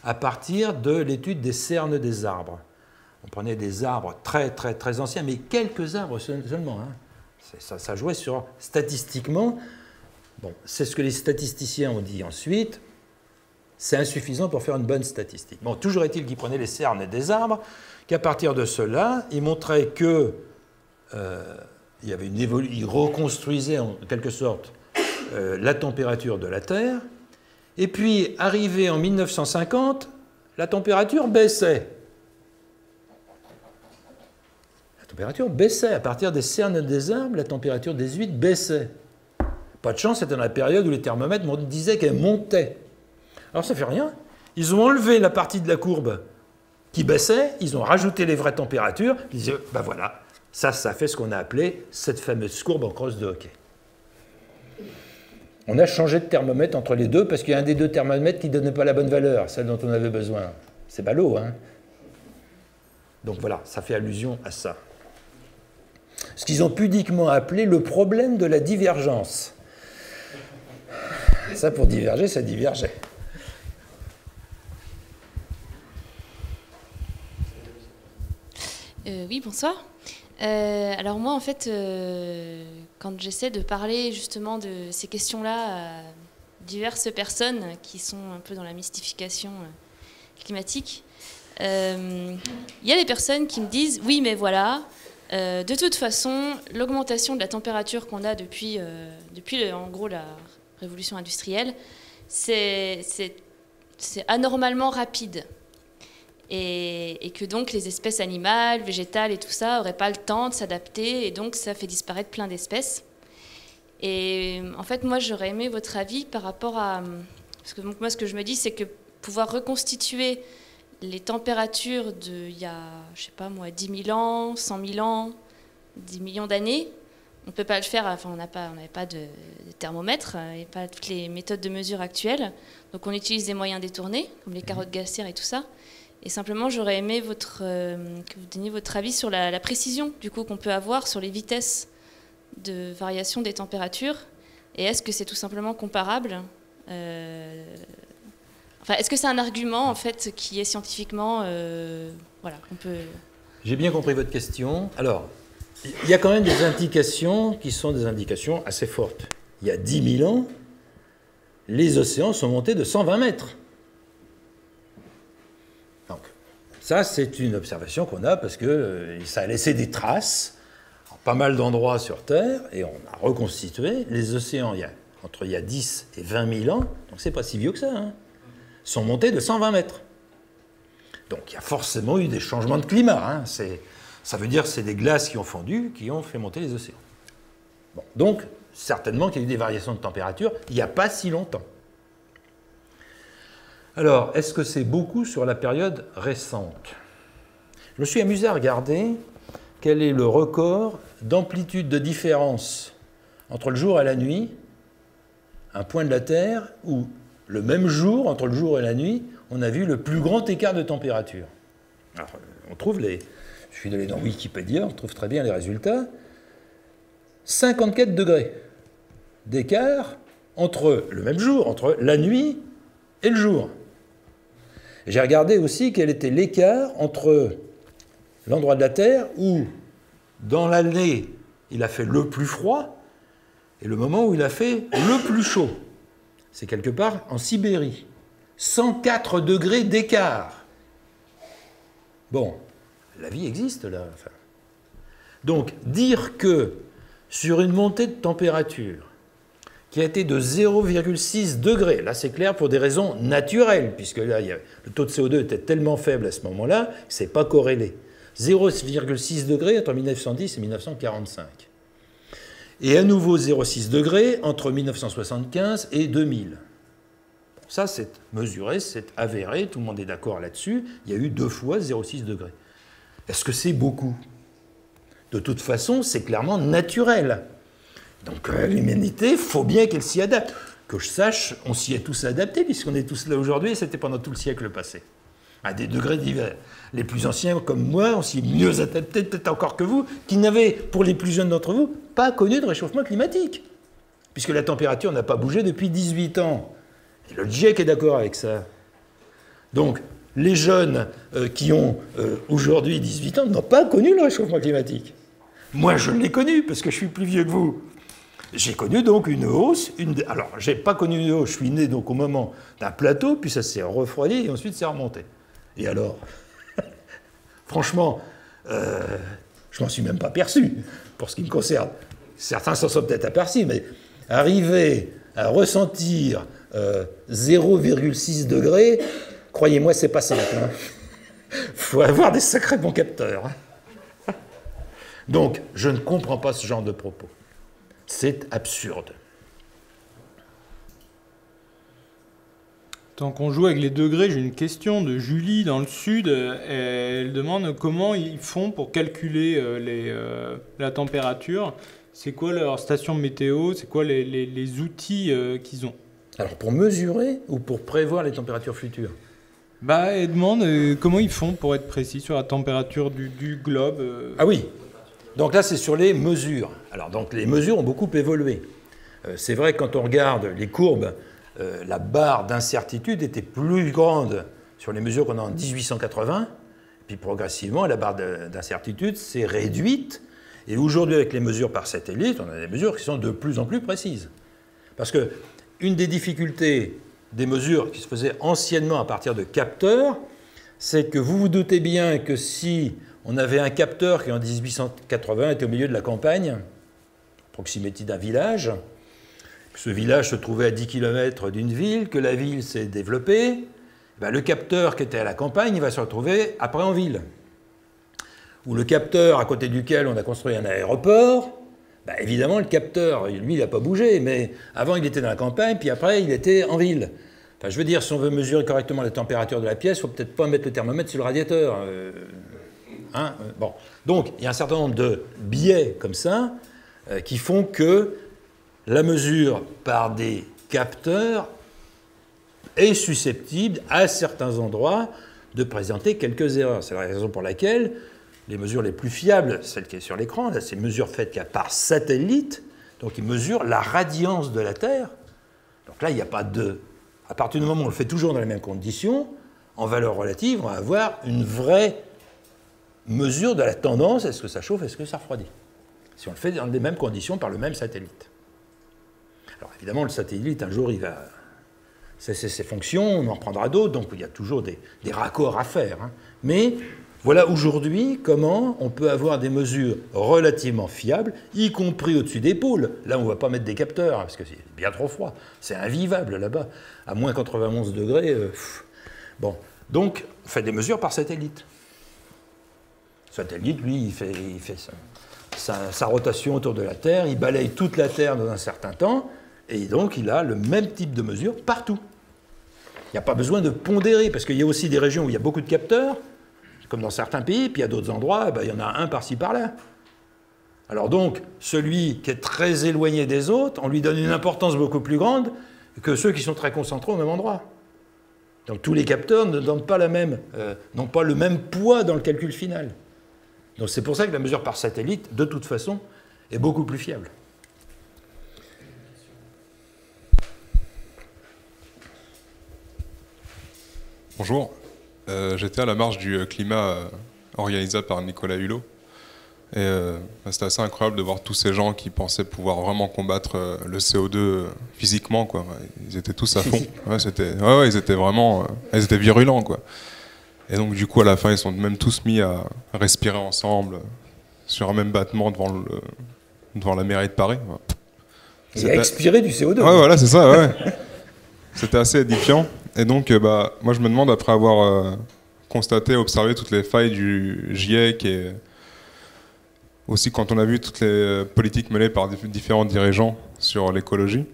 Speaker 2: à partir de l'étude des cernes des arbres. On prenait des arbres très, très, très anciens, mais quelques arbres seulement. Hein. Ça jouait sur, statistiquement, bon, c'est ce que les statisticiens ont dit ensuite, c'est insuffisant pour faire une bonne statistique. Bon, toujours est-il qu'ils prenaient les cernes des arbres, qu'à partir de cela, ils montraient que il y avait ils reconstruisaient en quelque sorte la température de la Terre, et puis, arrivé en 1950, la température baissait. La température baissait. À partir des cernes des arbres, la température des huîtres baissait. Pas de chance, c'était dans la période où les thermomètres disaient qu'elle montait. Alors ça ne fait rien. Ils ont enlevé la partie de la courbe qui baissait, ils ont rajouté les vraies températures, ils disaient, ben voilà, ça fait ce qu'on a appelé cette fameuse courbe en crosse de hockey. On a changé de thermomètre entre les deux parce qu'il y a un des deux thermomètres qui ne donnait pas la bonne valeur, celle dont on avait besoin. C'est ballot, hein? Donc voilà, ça fait allusion à ça. Ce qu'ils ont pudiquement appelé le problème de la divergence. Ça, pour diverger, ça divergeait.
Speaker 8: Oui, bonsoir. Alors moi, en fait, quand j'essaie de parler justement de ces questions-là à diverses personnes qui sont un peu dans la mystification climatique, il y a des personnes qui me disent « Oui, mais voilà, de toute façon, l'augmentation de la température qu'on a depuis en gros, la révolution industrielle, c'est anormalement rapide. » Et que donc les espèces animales, végétales et tout ça n'auraient pas le temps de s'adapter, et donc ça fait disparaître plein d'espèces. Et en fait, moi, j'aurais aimé votre avis par rapport à... Parce que donc, moi, ce que je me dis, c'est que pouvoir reconstituer les températures d'il y a, je sais pas moi, 10 000 ans, 100 000 ans, 10 millions d'années, on ne peut pas le faire, enfin, on n'avait pas de thermomètre, et pas toutes les méthodes de mesure actuelles, donc on utilise des moyens détournés, comme les carottes glaciaires et tout ça. Et simplement, j'aurais aimé que vous donniez votre avis sur la précision du coup qu'on peut avoir sur les vitesses de variation des températures. Et est-ce que c'est tout simplement comparable Enfin, est-ce que c'est un argument en fait qui est scientifiquement, voilà, qu'on peut.
Speaker 2: J'ai bien compris votre question. Alors, il y a quand même des indications qui sont des indications assez fortes. Il y a 10 000 ans, les océans sont montés de 120 mètres. Donc, ça, c'est une observation qu'on a parce que ça a laissé des traces en pas mal d'endroits sur Terre et on a reconstitué les océans entre il y a 10 et 20 000 ans, donc c'est pas si vieux que ça, hein, sont montés de 120 mètres. Donc il y a forcément eu des changements de climat. Hein, ça veut dire que c'est des glaces qui ont fondu, qui ont fait monter les océans. Bon, donc, certainement qu'il y a eu des variations de température il n'y a pas si longtemps. Alors, est-ce que c'est beaucoup sur la période récente? Je me suis amusé à regarder quel est le record d'amplitude de différence entre le jour et la nuit, un point de la Terre où, le même jour, entre le jour et la nuit, on a vu le plus grand écart de température. Alors, on trouve je suis allé dans Wikipédia, on trouve très bien les résultats. 54 degrés d'écart entre le même jour, entre la nuit et le jour. J'ai regardé aussi quel était l'écart entre l'endroit de la Terre où, dans l'année, il a fait le plus froid et le moment où il a fait le plus chaud. C'est quelque part en Sibérie. 104 degrés d'écart. Bon, la vie existe là. Enfin. Donc, dire que sur une montée de température qui a été de 0,6 degrés, là c'est clair pour des raisons naturelles, puisque là le taux de CO2 était tellement faible à ce moment-là, que ce n'est pas corrélé. 0,6 degrés entre 1910 et 1945. Et à nouveau 0,6 degrés entre 1975 et 2000. Bon, ça c'est mesuré, c'est avéré, tout le monde est d'accord là-dessus, il y a eu 2 fois 0,6 degrés. Est-ce que c'est beaucoup? De toute façon, c'est clairement naturel. Donc l'humanité, il faut bien qu'elle s'y adapte. Que je sache, on s'y est tous adaptés, puisqu'on est tous là aujourd'hui, et c'était pendant tout le siècle passé, à des degrés divers. Les plus anciens, comme moi, on s'y est mieux adaptés, peut-être encore que vous, qui n'avaient, pour les plus jeunes d'entre vous, pas connu de réchauffement climatique, puisque la température n'a pas bougé depuis 18 ans. Et le GIEC est d'accord avec ça. Donc, les jeunes qui ont aujourd'hui 18 ans n'ont pas connu le réchauffement climatique. Moi, je l'ai connu, parce que je suis plus vieux que vous. J'ai connu donc une hausse. Alors, je n'ai pas connu une hausse, je suis né donc au moment d'un plateau, puis ça s'est refroidi, et ensuite c'est remonté. Et alors, franchement, je m'en suis même pas perçu, pour ce qui me concerne. Certains s'en sont peut-être aperçus, mais arriver à ressentir 0,6 degrés, croyez-moi, c'est pas simple. Il faut avoir des sacrés bons capteurs. Donc, je ne comprends pas ce genre de propos. C'est absurde.
Speaker 3: Tant qu'on joue avec les degrés, j'ai une question de Julie dans le sud. Elle demande comment ils font pour calculer la température. C'est quoi leur station météo? C'est quoi les outils qu'ils ont?
Speaker 2: Alors, pour mesurer ou pour prévoir les températures futures?
Speaker 3: Elle demande comment ils font pour être précis sur la température du globe.
Speaker 2: Ah oui. Donc là, c'est sur les mesures. Alors, donc, les mesures ont beaucoup évolué. C'est vrai que quand on regarde les courbes, la barre d'incertitude était plus grande sur les mesures qu'on a en 1880, puis progressivement, la barre d'incertitude s'est réduite, et aujourd'hui, avec les mesures par satellite, on a des mesures qui sont de plus en plus précises. Parce que une des difficultés des mesures qui se faisaient anciennement à partir de capteurs, c'est que vous vous doutez bien que si on avait un capteur qui, en 1880, était au milieu de la campagne, proximité d'un village. Ce village se trouvait à 10 km d'une ville, que la ville s'est développée. Le capteur qui était à la campagne, il va se retrouver après en ville. Ou le capteur à côté duquel on a construit un aéroport, évidemment, le capteur, lui, il n'a pas bougé, mais avant, il était dans la campagne, puis après, il était en ville. Enfin, je veux dire, si on veut mesurer correctement la température de la pièce, il ne faut peut-être pas mettre le thermomètre sur le radiateur. Bon. Donc, il y a un certain nombre de biais comme ça qui font que la mesure par des capteurs est susceptible, à certains endroits, de présenter quelques erreurs. C'est la raison pour laquelle les mesures les plus fiables, celle qui est sur l'écran, là, c'est une mesure faite par satellite, donc ils mesurent la radiance de la Terre. Donc là, il n'y a pas de... À partir du moment où on le fait toujours dans les mêmes conditions, en valeur relative, on va avoir une vraie mesure de la tendance, est-ce que ça chauffe, est-ce que ça refroidit, si on le fait dans les mêmes conditions par le même satellite. Alors évidemment, le satellite, un jour, il va cesser ses fonctions, on en reprendra d'autres, donc il y a toujours des raccords à faire. Mais voilà aujourd'hui comment on peut avoir des mesures relativement fiables, y compris au-dessus des pôles. Là, on ne va pas mettre des capteurs, parce que c'est bien trop froid. C'est invivable là-bas. À moins 91 degrés, Bon, donc on fait des mesures par satellite. Satellite, lui, il fait sa rotation autour de la Terre, il balaye toute la Terre dans un certain temps, et donc il a le même type de mesure partout. Il n'y a pas besoin de pondérer, parce qu'il y a aussi des régions où il y a beaucoup de capteurs, comme dans certains pays, puis il y a d'autres endroits, il y en a un par-ci, par-là. Alors donc, celui qui est très éloigné des autres, on lui donne une importance beaucoup plus grande que ceux qui sont très concentrés au même endroit. Donc tous les capteurs ne donnent pas n'ont pas le même poids dans le calcul final. Donc c'est pour ça que la mesure par satellite, de toute façon, est beaucoup plus fiable.
Speaker 4: Bonjour. J'étais à la marche du climat organisée par Nicolas Hulot. Et c'était assez incroyable de voir tous ces gens qui pensaient pouvoir vraiment combattre le CO2 physiquement, quoi. Ils étaient tous à fond. Ils étaient vraiment... ils étaient virulents, quoi. Et donc du coup à la fin ils sont même tous mis à respirer ensemble sur un même battement devant la mairie de Paris.
Speaker 2: Et à expirer du CO2.
Speaker 4: Ouais, voilà, c'est ça, ouais. C'était assez édifiant. Et donc moi je me demande, après avoir constaté, observé toutes les failles du GIEC et aussi quand on a vu toutes les politiques menées par différents dirigeants sur l'écologie,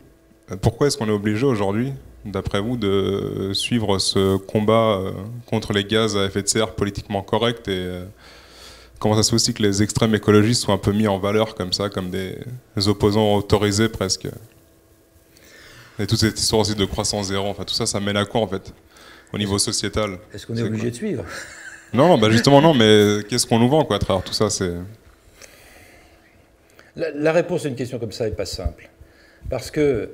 Speaker 4: pourquoi est-ce qu'on est obligé aujourd'hui, d'après vous, de suivre ce combat contre les gaz à effet de serre politiquement correct et comment ça se fait aussi que les extrêmes écologistes soient un peu mis en valeur comme ça, comme des opposants autorisés presque. Et toute cette histoire aussi de croissance zéro, enfin tout ça, ça mène à quoi en fait, au niveau sociétal?
Speaker 2: Est-ce qu'on est obligé de suivre?
Speaker 4: Non, bah justement non, mais qu'est-ce qu'on nous vend quoi à travers tout ça?
Speaker 2: La réponse à une question comme ça n'est pas simple. Parce que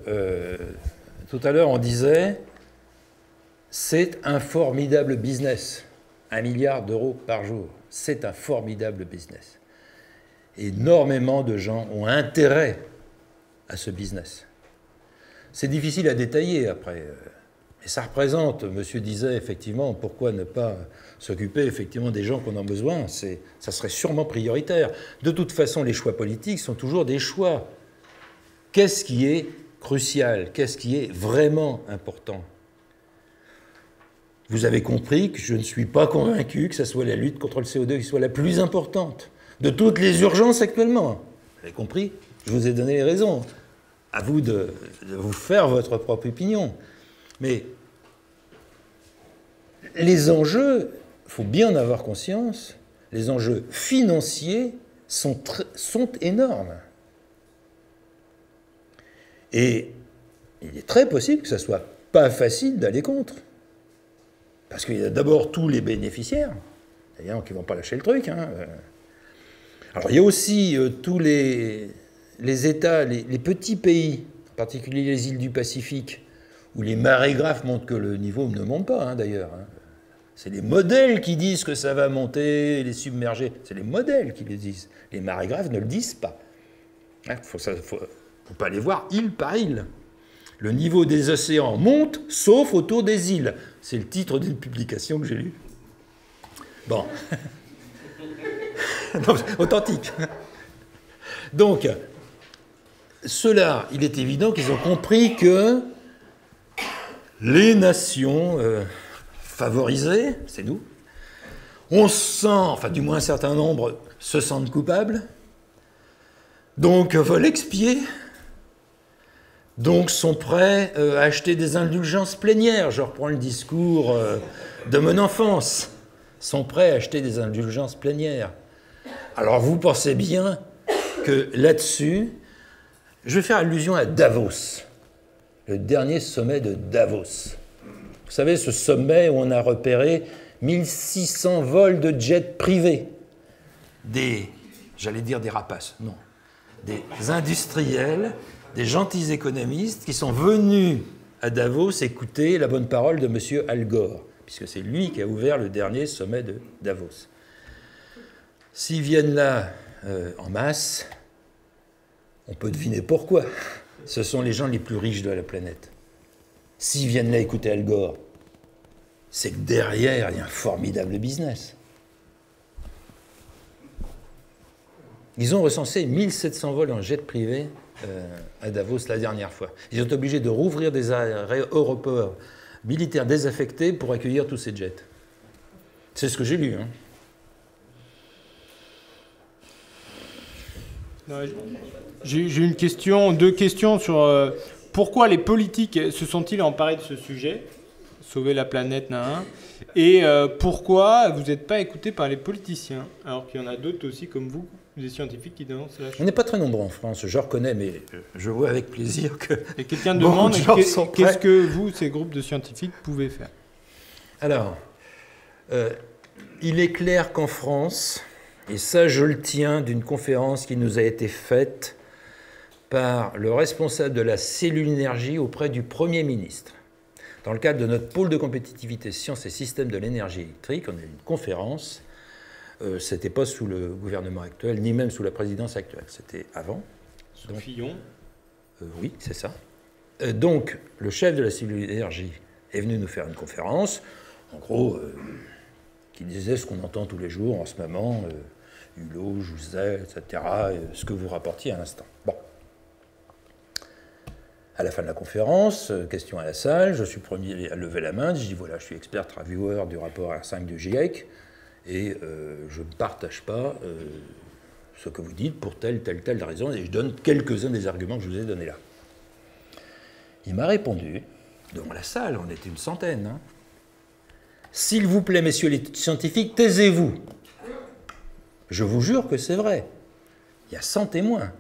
Speaker 2: tout à l'heure on disait c'est un formidable business. 1 milliard d'euros par jour. C'est un formidable business. Énormément de gens ont intérêt à ce business. C'est difficile à détailler après. Et ça représente, monsieur disait effectivement, pourquoi ne pas s'occuper effectivement des gens qu'on a besoin, ça serait sûrement prioritaire. De toute façon, les choix politiques sont toujours des choix. Qu'est-ce qui est crucial? Qu'est-ce qui est vraiment important? Vous avez compris que je ne suis pas convaincu que ce soit la lutte contre le CO2 qui soit la plus importante de toutes les urgences actuellement. Vous avez compris? Je vous ai donné les raisons. À vous de vous faire votre propre opinion. Mais les enjeux, il faut bien en avoir conscience, les enjeux financiers sont énormes. Et il est très possible que ce ne soit pas facile d'aller contre. Parce qu'il y a d'abord tous les bénéficiaires, d'ailleurs, qui ne vont pas lâcher le truc. Hein. Alors il y a aussi tous les États, les petits pays, en particulier les îles du Pacifique, où les marées graves montrent que le niveau ne monte pas, hein, d'ailleurs. Hein. C'est les modèles qui disent que ça va monter, les submerger. C'est les modèles qui le disent. Les marées graves ne le disent pas. Il ne faut pas les voir île par île. Le niveau des océans monte, sauf autour des îles. C'est le titre d'une publication que j'ai lue. Bon. Non, authentique. Donc, ceux-là, il est évident qu'ils ont compris que les nations favorisées, c'est nous, on se sent, enfin du moins un certain nombre se sentent coupables, donc veulent expier, donc sont prêts à acheter des indulgences plénières. Je reprends le discours de mon enfance. Sont prêts à acheter des indulgences plénières. Alors vous pensez bien que là-dessus, je vais faire allusion à Davos, le dernier sommet de Davos. Vous savez, ce sommet où on a repéré 1600 vols de jets privés. J'allais dire des rapaces, non, des industriels, des gentils économistes qui sont venus à Davos écouter la bonne parole de M. Al Gore, puisque c'est lui qui a ouvert le dernier sommet de Davos. S'ils viennent là en masse, on peut deviner pourquoi. Ce sont les gens les plus riches de la planète. S'ils viennent là écouter Al Gore, c'est que derrière, il y a un formidable business. Ils ont recensé 1700 vols en jet privé à Davos la dernière fois. Ils sont obligés de rouvrir des aéroports militaires désaffectés pour accueillir tous ces jets. C'est ce que j'ai lu. Hein.
Speaker 3: J'ai une question, deux questions sur pourquoi les politiques se sont-ils emparés de ce sujet, sauver la planète, et pourquoi vous n'êtes pas écoutés par les politiciens, alors qu'il y en a d'autres aussi comme vous, des scientifiques qui dénoncent la chose.
Speaker 2: On n'est pas très nombreux en France, je reconnais, mais je vois avec plaisir que...
Speaker 3: Et quelqu'un demande qu'est-ce que vous, ces groupes de scientifiques, pouvez faire.
Speaker 2: Alors, il est clair qu'en France, et ça je le tiens d'une conférence qui nous a été faite par le responsable de la cellule énergie auprès du Premier ministre. Dans le cadre de notre pôle de compétitivité sciences et systèmes de l'énergie électrique, on a eu une conférence. Ce n'était pas sous le gouvernement actuel, ni même sous la présidence actuelle. C'était avant.
Speaker 3: Sous Fillon.
Speaker 2: Oui, c'est ça. Donc, le chef de la cellule énergie est venu nous faire une conférence, en gros, qui disait ce qu'on entend tous les jours en ce moment, Hulot, Jouzel, etc., ce que vous rapportiez à l'instant. Bon. À la fin de la conférence, question à la salle, je suis premier à lever la main, je dis voilà, je suis expert reviewer du rapport R5 du GIEC, et je ne partage pas ce que vous dites pour telle raison, et je donne quelques-uns des arguments que je vous ai donnés là. Il m'a répondu, devant la salle, on était une centaine, S'il vous plaît, messieurs les scientifiques, taisez-vous. Je vous jure que c'est vrai. Il y a 100 témoins.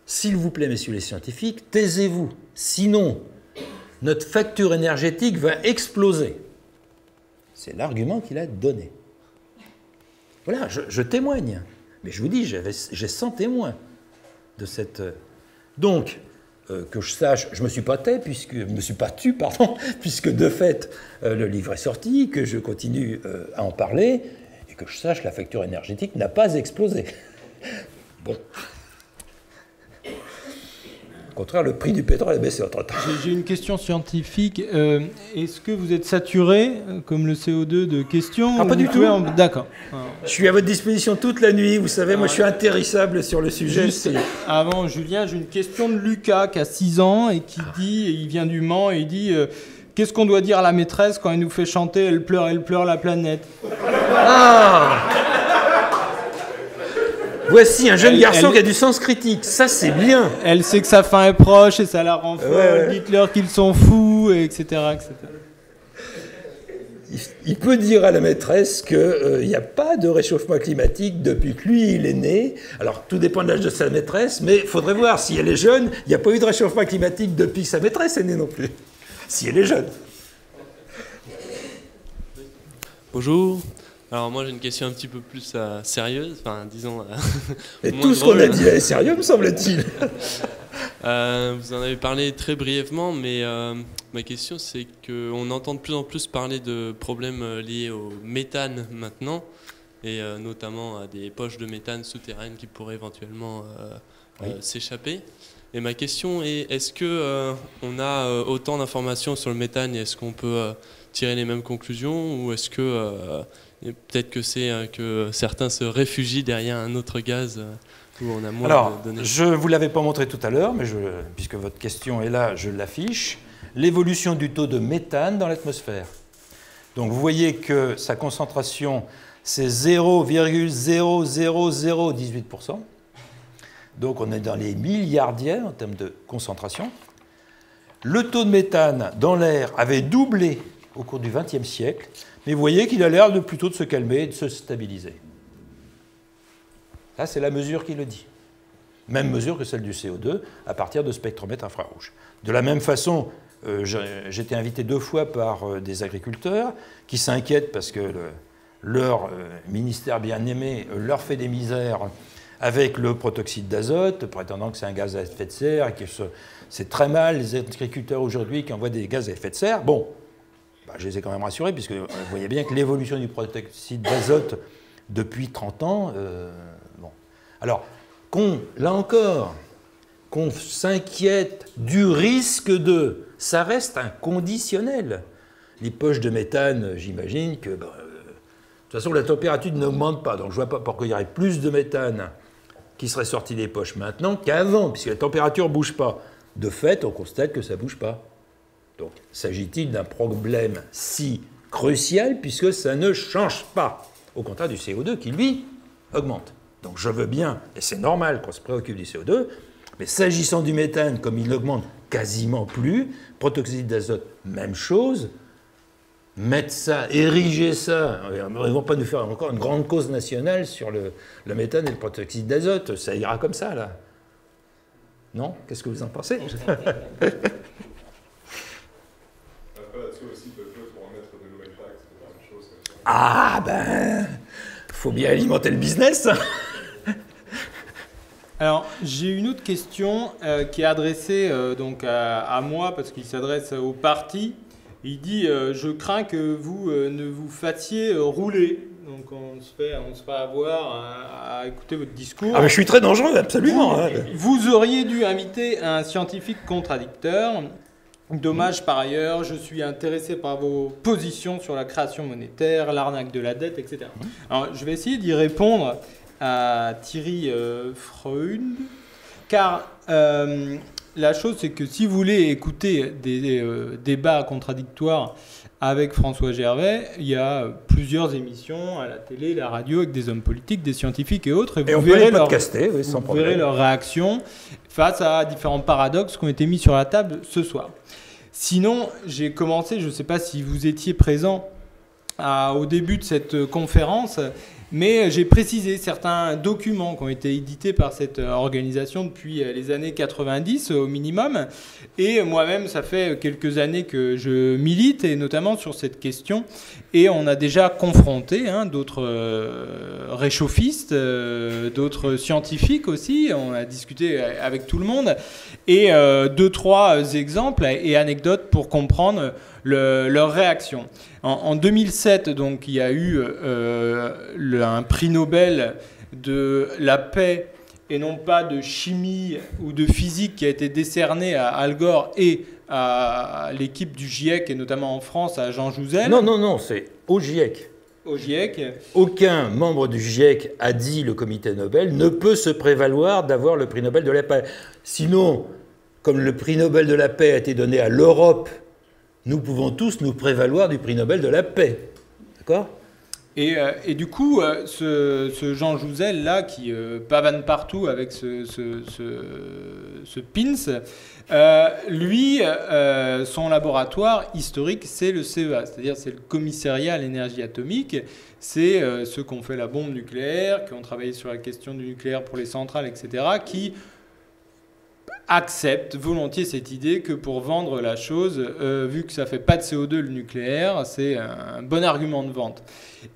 Speaker 2: S'il vous plaît, messieurs les scientifiques, taisez-vous. Sinon, notre facture énergétique va exploser. C'est l'argument qu'il a donné. Voilà, je témoigne. Mais je vous dis, j'ai 100 témoins de cette... Donc, que je sache, je ne me suis pas tu, puisque de fait, le livre est sorti, que je continue à en parler, et que je sache, la facture énergétique n'a pas explosé. Bon. Au contraire, le prix du pétrole a baissé entre-temps.
Speaker 3: J'ai une question scientifique. Est-ce que vous êtes saturé, comme le CO2, de questions?
Speaker 2: Ah, pas du tout.
Speaker 3: D'accord.
Speaker 2: Je suis à votre disposition toute la nuit. Vous savez, moi, je suis intéressable sur le sujet.
Speaker 3: Juste avant, Julien, j'ai une question de Lucas, qui a 6 ans, et qui dit, il vient du Mans, et il dit qu'est-ce qu'on doit dire à la maîtresse quand elle nous fait chanter elle pleure la planète?
Speaker 2: Ah! Voici un jeune garçon qui a du sens critique. Ça, c'est bien.
Speaker 3: Elle sait que sa fin est proche et ça la rend folle.
Speaker 2: Ouais.
Speaker 3: Dites-leur qu'ils sont fous, etc. etc.
Speaker 2: Il peut dire à la maîtresse qu'il n'y a pas de réchauffement climatique depuis que lui, il est né. Alors, tout dépend de l'âge de sa maîtresse, mais il faudrait voir, si elle est jeune, il n'y a pas eu de réchauffement climatique depuis que sa maîtresse est née non plus. Si elle est jeune.
Speaker 9: Bonjour. Alors moi j'ai une question un petit peu plus sérieuse, enfin disons...
Speaker 2: Et tout ce qu'on a dit est sérieux, me semble-t-il.
Speaker 9: Vous en avez parlé très brièvement, mais ma question c'est qu'on entend de plus en plus parler de problèmes liés au méthane maintenant, et notamment à des poches de méthane souterraines qui pourraient éventuellement s'échapper. Et ma question est, est-ce qu'on a autant d'informations sur le méthane et est-ce qu'on peut tirer les mêmes conclusions, ou est-ce que... peut-être que c'est que certains se réfugient derrière un autre gaz où on a moins de données.
Speaker 2: Je ne vous l'avais pas montré tout à l'heure, mais puisque votre question est là, je l'affiche. L'évolution du taux de méthane dans l'atmosphère. Donc vous voyez que sa concentration, c'est 0,00018%. Donc on est dans les milliardières en termes de concentration. Le taux de méthane dans l'air avait doublé au cours du XXe siècle. Mais vous voyez qu'il a l'air plutôt de se calmer et de se stabiliser. Là, c'est la mesure qui le dit. Même mesure que celle du CO2 à partir de spectromètres infrarouges. De la même façon, j'ai été invité 2 fois par des agriculteurs qui s'inquiètent parce que leur ministère bien-aimé leur fait des misères avec le protoxyde d'azote, prétendant que c'est un gaz à effet de serre, et que c'est très mal les agriculteurs aujourd'hui qui envoient des gaz à effet de serre. Bon. Je les ai quand même rassurés, puisque vous voyez bien que l'évolution du protoxyde d'azote depuis 30 ans... bon. Alors, là encore, qu'on s'inquiète du risque de... Ça reste un conditionnel. Les poches de méthane, j'imagine que... de toute façon, la température n'augmente pas, donc je ne vois pas pourquoi il y aurait plus de méthane qui serait sorti des poches maintenant qu'avant, puisque la température ne bouge pas. De fait, on constate que ça ne bouge pas. Donc, s'agit-il d'un problème si crucial puisque ça ne change pas, au contraire du CO2 qui, lui, augmente. Donc, je veux bien, et c'est normal qu'on se préoccupe du CO2, mais s'agissant du méthane, comme il n'augmente quasiment plus, protoxyde d'azote, même chose, mettre ça, ériger ça, ils ne vont pas nous faire encore une grande cause nationale sur le méthane et le protoxyde d'azote, ça ira comme ça, là. Non? Qu'est-ce que vous en pensez? Ah ben, faut bien alimenter le business.
Speaker 3: Alors, j'ai une autre question qui est adressée donc à moi, parce qu'il s'adresse au parti. Il dit je crains que vous ne vous fassiez rouler. Donc on se fait avoir à écouter votre discours.
Speaker 2: Ah mais je suis très dangereux, absolument.
Speaker 3: Vous auriez dû inviter un scientifique contradicteur. Dommage par ailleurs, je suis intéressé par vos positions sur la création monétaire, l'arnaque de la dette, etc. Alors, je vais essayer d'y répondre à Thierry Freund, car la chose c'est que si vous voulez écouter des débats contradictoires avec François Gervais, il y a plusieurs émissions à la télé, la radio, avec des hommes politiques, des scientifiques et autres, et vous verrez leur réaction face à différents paradoxes qui ont été mis sur la table ce soir. Sinon, j'ai commencé, je ne sais pas si vous étiez présent au début de cette conférence, Mais j'ai précisé certains documents qui ont été édités par cette organisation depuis les années 90 au minimum. Et moi-même, ça fait quelques années que je milite, et notamment sur cette question. Et on a déjà confronté d'autres réchauffistes, d'autres scientifiques aussi. On a discuté avec tout le monde. Et 2-3 exemples et anecdotes pour comprendre leur réaction. En 2007, donc, il y a eu un prix Nobel de la paix et non pas de chimie ou de physique qui a été décerné à Al Gore et à l'équipe du GIEC, et notamment en France, à Jean Jouzel.
Speaker 2: Non, c'est au GIEC.
Speaker 3: Au GIEC.
Speaker 2: Aucun membre du GIEC, a dit le comité Nobel, ne peut se prévaloir d'avoir le prix Nobel de la paix. Sinon, comme le prix Nobel de la paix a été donné à l'Europe, nous pouvons tous nous prévaloir du prix Nobel de la paix. D'accord ?
Speaker 3: Et du coup, ce Jean Jouzel-là, qui pavane partout avec ce pins, lui, son laboratoire historique, c'est le CEA, c'est-à-dire c'est le commissariat à l'énergie atomique. C'est ceux qui ont fait la bombe nucléaire, qui ont travaillé sur la question du nucléaire pour les centrales, etc., qui accepte volontiers cette idée que pour vendre la chose, vu que ça fait pas de CO2 le nucléaire, c'est un bon argument de vente.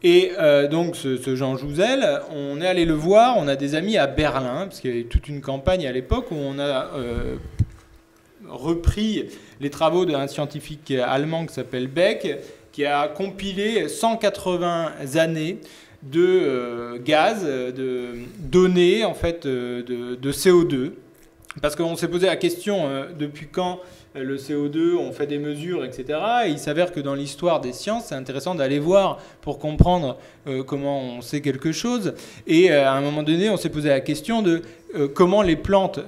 Speaker 3: Et donc ce Jean Jouzel, on est allé le voir, on a des amis à Berlin, parce qu'il y avait toute une campagne à l'époque où on a repris les travaux d'un scientifique allemand qui s'appelle Beck, qui a compilé 180 années de gaz, de données en fait de CO2. Parce qu'on s'est posé la question depuis quand le CO2, on fait des mesures, etc. Et il s'avère que dans l'histoire des sciences, c'est intéressant d'aller voir pour comprendre comment on sait quelque chose. Et à un moment donné, on s'est posé la question de comment les plantes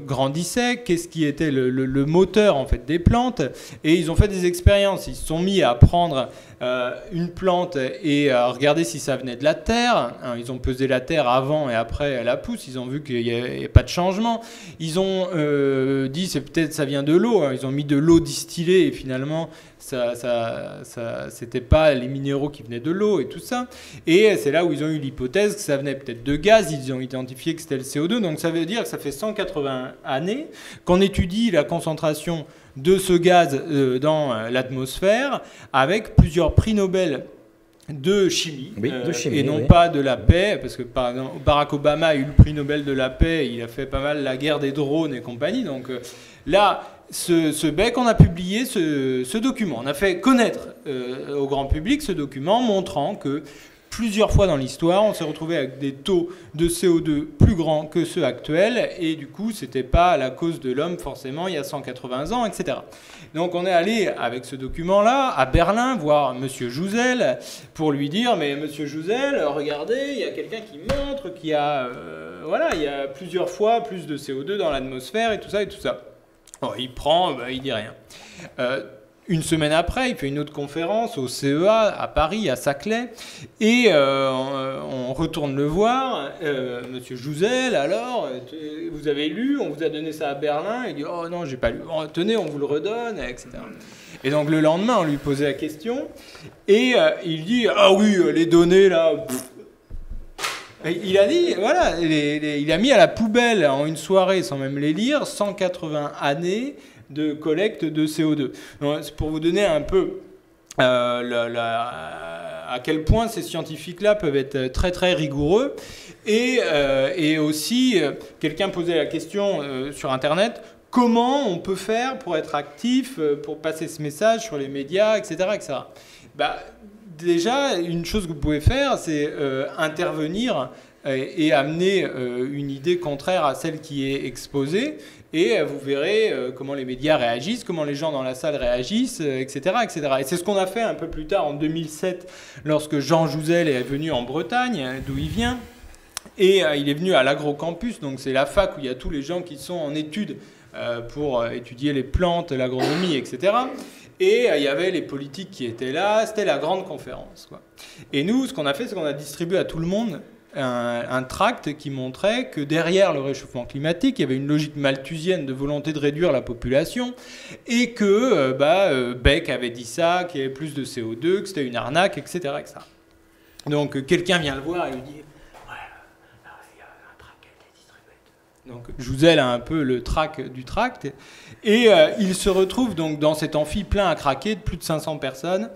Speaker 3: grandissaient, qu'est-ce qui était le moteur en fait des plantes. Et ils ont fait des expériences. Ils se sont mis à prendre une plante et à regarder si ça venait de la terre. Ils ont pesé la terre avant et après la pousse. Ils ont vu qu'il n'y a pas de changement. Ils ont dit c'est peut-être ça vient de l'eau. Ils ont mis de l'eau distillée et finalement c'était pas les minéraux qui venaient de l'eau et tout ça. Et c'est là où ils ont eu l'hypothèse que ça venait peut-être de gaz. Ils ont identifié que c'était le CO2. Donc ça veut dire que ça fait 180 années qu'on étudie la concentration de ce gaz dans l'atmosphère avec plusieurs prix Nobel de chimie, et non pas de la paix, parce que par exemple, Barack Obama a eu le prix Nobel de la paix, il a fait pas mal la guerre des drones et compagnie. Donc là, ce Beck, on a publié ce document, on a fait connaître au grand public ce document montrant que plusieurs fois dans l'histoire, on s'est retrouvé avec des taux de CO2 plus grands que ceux actuels, et du coup, c'était pas la cause de l'homme forcément il y a 180 ans, etc. Donc on est allé avec ce document-là à Berlin voir Monsieur Jouzel pour lui dire, mais Monsieur Jouzel, regardez, il y a quelqu'un qui montre qu'il y a, il y a plusieurs fois plus de CO2 dans l'atmosphère et tout ça et tout ça. Bon, il prend, il dit rien. Une semaine après, il fait une autre conférence au CEA à Paris, à Saclay, et on retourne le voir. Monsieur Jouzel, alors, vous avez lu, on vous a donné ça à Berlin. Il dit, oh non, j'ai pas lu. Oh, tenez, on vous le redonne, etc. Et donc le lendemain, on lui posait la question, et il dit, ah oui, les données là. Et il a dit, voilà, il a mis à la poubelle en une soirée, sans même les lire, 180 années de collecte de CO2. C'est pour vous donner un peu à quel point ces scientifiques-là peuvent être très très rigoureux. Et aussi, quelqu'un posait la question sur Internet, comment on peut faire pour être actif, pour passer ce message sur les médias, etc. etc. Déjà, une chose que vous pouvez faire, c'est intervenir et amener une idée contraire à celle qui est exposée. Et vous verrez comment les médias réagissent, comment les gens dans la salle réagissent, etc., etc. Et c'est ce qu'on a fait un peu plus tard, en 2007, lorsque Jean Jouzel est venu en Bretagne, d'où il vient. Et il est venu à l'Agrocampus, donc c'est la fac où il y a tous les gens qui sont en études pour étudier les plantes, l'agronomie, etc. Et il y avait les politiques qui étaient là, c'était la grande conférence, quoi. Et nous, ce qu'on a fait, c'est qu'on a distribué à tout le monde un tract qui montrait que derrière le réchauffement climatique, il y avait une logique malthusienne de volonté de réduire la population et que Beck avait dit ça, qu'il y avait plus de CO2, que c'était une arnaque, etc., etc. Donc quelqu'un vient le voir et lui dit ouais, là, il y a un tract qui a été distribué. Donc Jouzel a un peu le tract du tract et il se retrouve donc dans cet amphi plein à craquer de plus de 500 personnes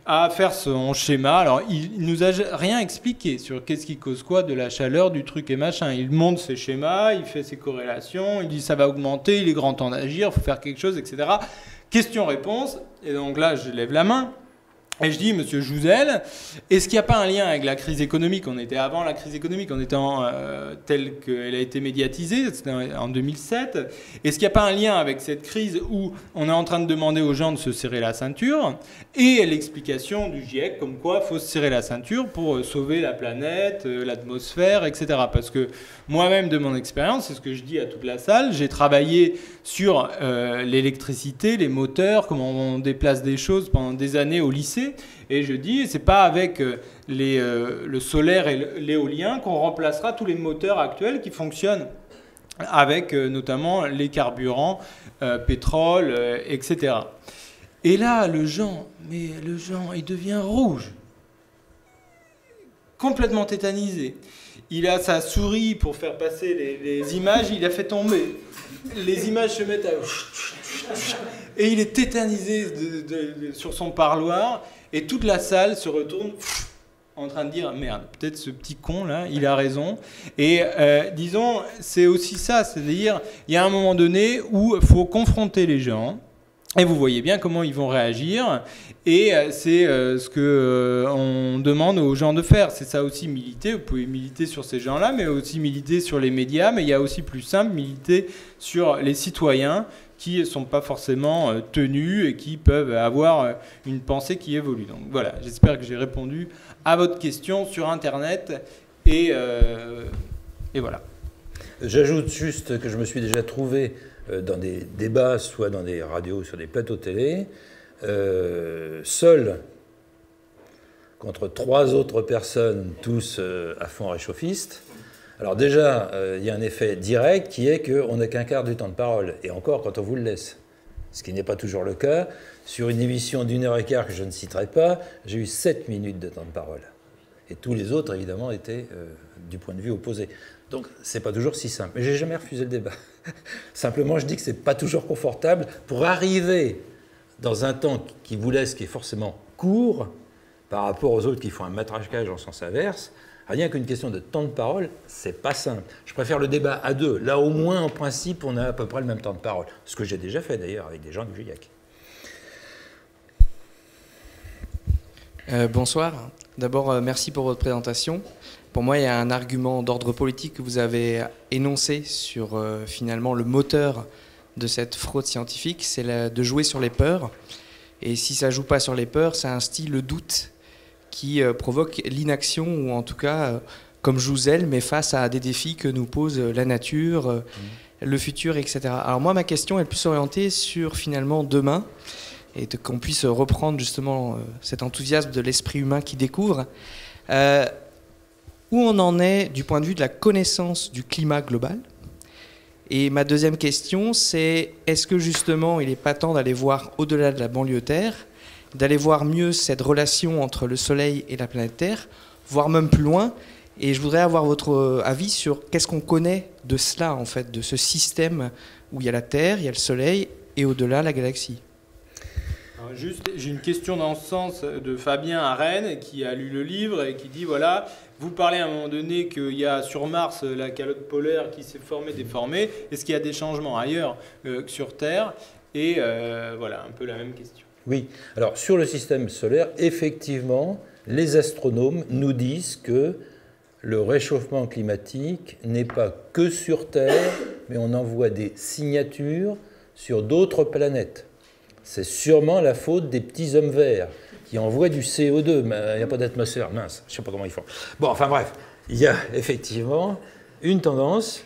Speaker 3: à faire son schéma. Alors il nous a rien expliqué sur qu'est-ce qui cause quoi de la chaleur du truc et machin. Il monte ses schémas, il fait ses corrélations, il dit ça va augmenter, il est grand temps d'agir, il faut faire quelque chose, etc. Question-réponse. Et donc là je lève la main. Et je dis, monsieur Jouzel, est-ce qu'il n'y a pas un lien avec la crise économique? On était avant la crise économique, on était telle qu'elle a été médiatisée, c'était en 2007. Est-ce qu'il n'y a pas un lien avec cette crise où on est en train de demander aux gens de se serrer la ceinture et l'explication du GIEC comme quoi il faut se serrer la ceinture pour sauver la planète, l'atmosphère, etc. Parce que moi-même, de mon expérience, c'est ce que je dis à toute la salle, j'ai travaillé sur l'électricité, les moteurs, comment on déplace des choses pendant des années au lycée. Et je dis, c'est pas avec le solaire et l'éolien qu'on remplacera tous les moteurs actuels qui fonctionnent avec notamment les carburants, pétrole, etc. Et là, le Jean, il devient rouge, complètement tétanisé. Il a sa souris pour faire passer les images, il a fait tomber. Les images se mettent à... Et il est tétanisé sur son parloir, et toute la salle se retourne en train de dire « Merde, peut-être ce petit con là, il a raison ». Et disons, c'est aussi ça, c'est-à-dire, il y a un moment donné où il faut confronter les gens, et vous voyez bien comment ils vont réagir, et c'est ce qu'on demande aux gens de faire. C'est ça aussi, militer. Vous pouvez militer sur ces gens-là, mais aussi militer sur les médias, mais il y a aussi plus simple, militer sur les citoyens qui ne sont pas forcément tenus et qui peuvent avoir une pensée qui évolue. Donc voilà, j'espère que j'ai répondu à votre question sur Internet, et voilà.
Speaker 2: J'ajoute juste que je me suis déjà trouvé dans des débats, soit dans des radios, sur des plateaux télé, seul contre 3 autres personnes, tous à fond réchauffistes. Alors déjà, il y a un effet direct qui est qu'on n'a qu'un quart du temps de parole, et encore quand on vous le laisse, ce qui n'est pas toujours le cas. Sur une émission d'1h15 que je ne citerai pas, j'ai eu 7 minutes de temps de parole. Et tous les autres, évidemment, étaient du point de vue opposé. Donc, c'est pas toujours si simple. Mais j'ai jamais refusé le débat. Simplement, je dis que c'est pas toujours confortable pour arriver dans un temps qui vous laisse, qui est forcément court, par rapport aux autres qui font un matraquage en sens inverse. Rien qu'une question de temps de parole, c'est pas simple. Je préfère le débat à 2. Là, au moins, en principe, on a à peu près le même temps de parole. Ce que j'ai déjà fait, d'ailleurs, avec des gens du GIEC.
Speaker 10: Bonsoir. D'abord, merci pour votre présentation. Pour moi, il y a un argument d'ordre politique que vous avez énoncé sur finalement le moteur de cette fraude scientifique, c'est de jouer sur les peurs. Et si ça ne joue pas sur les peurs, ça instille le doute qui provoque l'inaction, ou en tout cas, comme Jouzel, mais face à des défis que nous pose la nature, le futur, etc. Alors moi, ma question est plus orientée sur finalement demain, et qu'on puisse reprendre justement cet enthousiasme de l'esprit humain qui découvre. Où on en est du point de vue de la connaissance du climat global? Et ma deuxième question, c'est est-ce que justement il n'est pas temps d'aller voir au-delà de la banlieue Terre, d'aller voir mieux cette relation entre le Soleil et la planète Terre, voire même plus loin? Et je voudrais avoir votre avis sur qu'est-ce qu'on connaît de cela, en fait, de ce système où il y a la Terre, il y a le Soleil, et au-delà la galaxie.
Speaker 3: Alors juste, j'ai une question dans ce sens de Fabien à Rennes, qui a lu le livre et qui dit, voilà, vous parlez à un moment donné qu'il y a sur Mars la calotte polaire qui s'est formée, déformée. Est-ce qu'il y a des changements ailleurs que sur Terre? Et voilà, un peu la même question.
Speaker 2: Oui, alors sur le système solaire, effectivement, les astronomes nous disent que le réchauffement climatique n'est pas que sur Terre, mais on envoie des signatures sur d'autres planètes. C'est sûrement la faute des petits hommes verts qui envoient du CO2, mais il n'y a pas d'atmosphère, mince, je ne sais pas comment ils font. Bon, enfin bref, il y a effectivement une tendance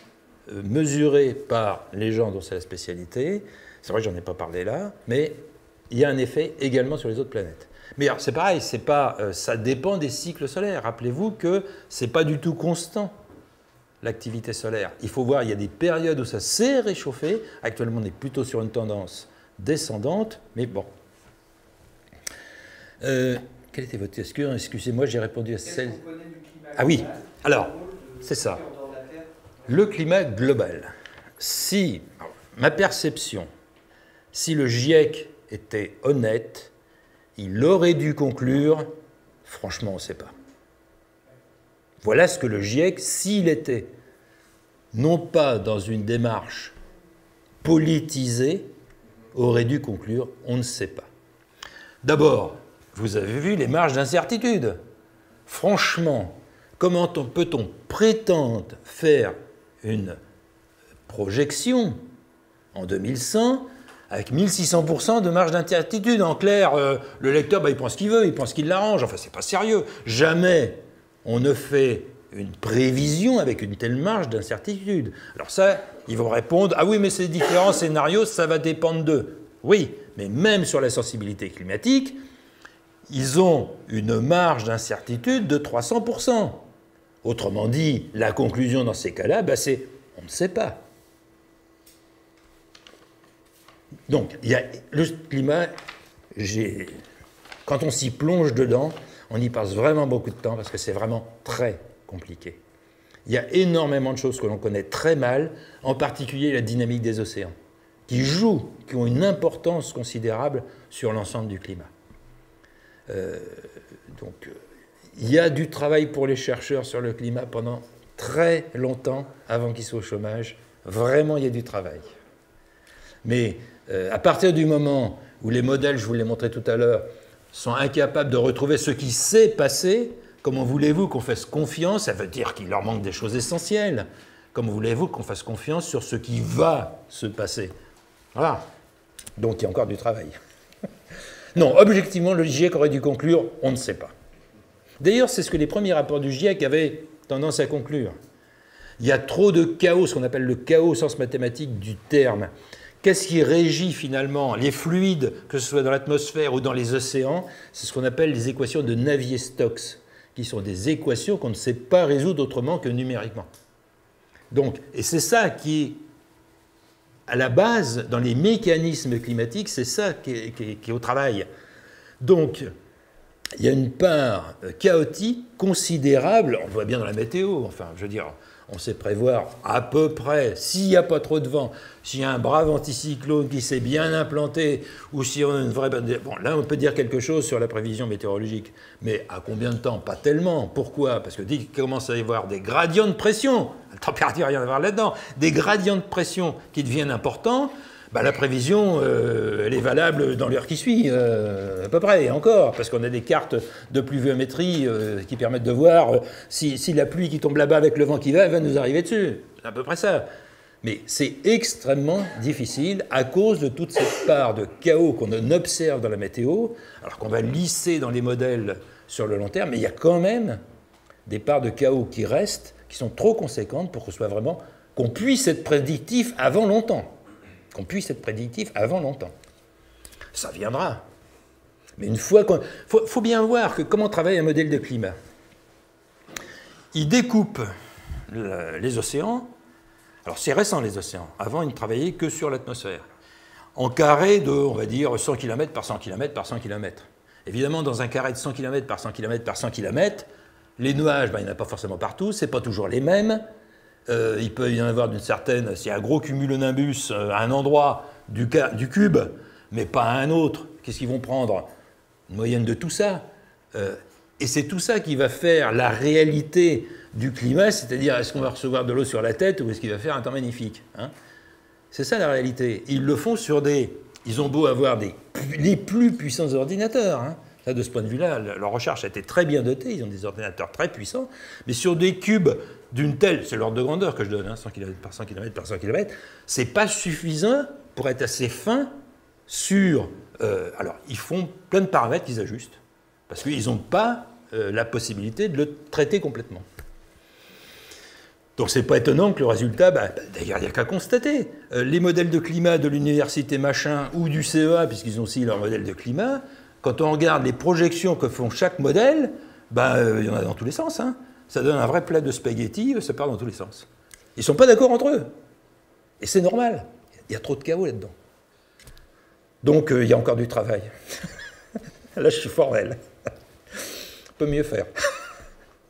Speaker 2: mesurée par les gens dont c'est la spécialité. C'est vrai que j'en ai pas parlé là, mais il y a un effet également sur les autres planètes. Mais alors c'est pareil, c'est pas, ça dépend des cycles solaires. Rappelez-vous que c'est pas du tout constant, l'activité solaire. Il faut voir, il y a des périodes où ça s'est réchauffé. Actuellement, on est plutôt sur une tendance descendante, mais bon. Quelle était votre question? Excusez-moi, j'ai répondu à celle... Ah oui, alors, c'est ça. Le climat global. Si, ma perception, si le GIEC était honnête, il aurait dû conclure, franchement, on ne sait pas. Voilà ce que le GIEC, s'il était, non pas dans une démarche politisée, aurait dû conclure, on ne sait pas. D'abord, vous avez vu les marges d'incertitude. Franchement, comment peut-on prétendre faire une projection en 2100 avec 1600% de marge d'incertitude? En clair, le lecteur, il prend ce qu'il veut, il prend ce qui l'arrange. Enfin, c'est pas sérieux. Jamais on ne fait une prévision avec une telle marge d'incertitude. Alors ça, ils vont répondre, ah oui, mais ces différents scénarios, ça va dépendre d'eux. Oui, mais même sur la sensibilité climatique, ils ont une marge d'incertitude de 300%. Autrement dit, la conclusion dans ces cas-là, c'est on ne sait pas. Donc, il y a le climat, quand on s'y plonge dedans, on y passe vraiment beaucoup de temps parce que c'est vraiment très compliqué. Il y a énormément de choses que l'on connaît très mal, en particulier la dynamique des océans, qui ont une importance considérable sur l'ensemble du climat. Donc, il y a du travail pour les chercheurs sur le climat pendant très longtemps avant qu'ils soient au chômage. Vraiment, il y a du travail. Mais à partir du moment où les modèles, je vous l'ai montré tout à l'heure, sont incapables de retrouver ce qui s'est passé, comment voulez-vous qu'on fasse confiance? Ça veut dire qu'il leur manque des choses essentielles. Comment voulez-vous qu'on fasse confiance sur ce qui va se passer? Voilà. Donc, il y a encore du travail. Non, objectivement, le GIEC aurait dû conclure, on ne sait pas. D'ailleurs, c'est ce que les premiers rapports du GIEC avaient tendance à conclure. Il y a trop de chaos, ce qu'on appelle le chaos au sens mathématique du terme. Qu'est-ce qui régit finalement les fluides, que ce soit dans l'atmosphère ou dans les océans? C'est ce qu'on appelle les équations de Navier-Stokes, qui sont des équations qu'on ne sait pas résoudre autrement que numériquement. Donc, et c'est ça qui est à la base, dans les mécanismes climatiques, c'est ça qui est au travail. Donc, il y a une part chaotique considérable, on le voit bien dans la météo, enfin, je veux dire, on sait prévoir à peu près, s'il n'y a pas trop de vent, s'il y a un brave anticyclone qui s'est bien implanté, ou si on a une vraie... Bon, là, on peut dire quelque chose sur la prévision météorologique, mais à combien de temps? Pas tellement. Pourquoi? Parce que dès qu'il commence à y avoir des gradients de pression, la température, rien à voir là-dedans, des gradients de pression qui deviennent importants, la prévision, elle est valable dans l'heure qui suit, à peu près, et encore, parce qu'on a des cartes de pluviométrie qui permettent de voir si la pluie qui tombe là-bas avec le vent qui va, elle va nous arriver dessus. C'est à peu près ça. Mais c'est extrêmement difficile à cause de toute cette part de chaos qu'on observe dans la météo, alors qu'on va lisser dans les modèles sur le long terme, mais il y a quand même des parts de chaos qui restent, qui sont trop conséquentes pour qu'on puisse être prédictif avant longtemps. Ça viendra. Mais une fois qu'on... faut bien voir comment travaille un modèle de climat. Il découpe les océans. Alors c'est récent les océans. Avant, ils ne travaillaient que sur l'atmosphère. En carré de, on va dire, 100 km par 100 km par 100 km. Évidemment, dans un carré de 100 km par 100 km par 100 km, les nuages, il n'y en a pas forcément partout, ce n'est pas toujours les mêmes. Il peut y en avoir d'une certaine, s'il y a un gros cumulonimbus à un endroit du cube, mais pas à un autre, qu'est-ce qu'ils vont prendre? Une moyenne de tout ça. Et c'est tout ça qui va faire la réalité du climat, c'est-à-dire est-ce qu'on va recevoir de l'eau sur la tête ou est-ce qu'il va faire un temps magnifique, hein? C'est ça la réalité. Ils le font sur ils ont beau avoir les plus puissants ordinateurs, hein. Ça, de ce point de vue-là, leur recherche a été très bien dotée, ils ont des ordinateurs très puissants, mais sur des cubes d'une telle, c'est l'ordre de grandeur que je donne, hein, 100 km par 100 km par 100 km, c'est pas suffisant pour être assez fin sur... alors, ils font plein de paramètres qu'ils ajustent, parce qu'ils n'ont pas la possibilité de le traiter complètement. Donc, c'est pas étonnant que le résultat, d'ailleurs, il n'y a qu'à constater. Les modèles de climat de l'université machin ou du CEA, puisqu'ils ont aussi leur modèle de climat, quand on regarde les projections que font chaque modèle, il y en a dans tous les sens, hein. Ça donne un vrai plat de spaghettis, ça part dans tous les sens. Ils ne sont pas d'accord entre eux. Et c'est normal. Il y a trop de chaos là-dedans. Donc, il y a encore du travail. Là, je suis formel. peut mieux faire.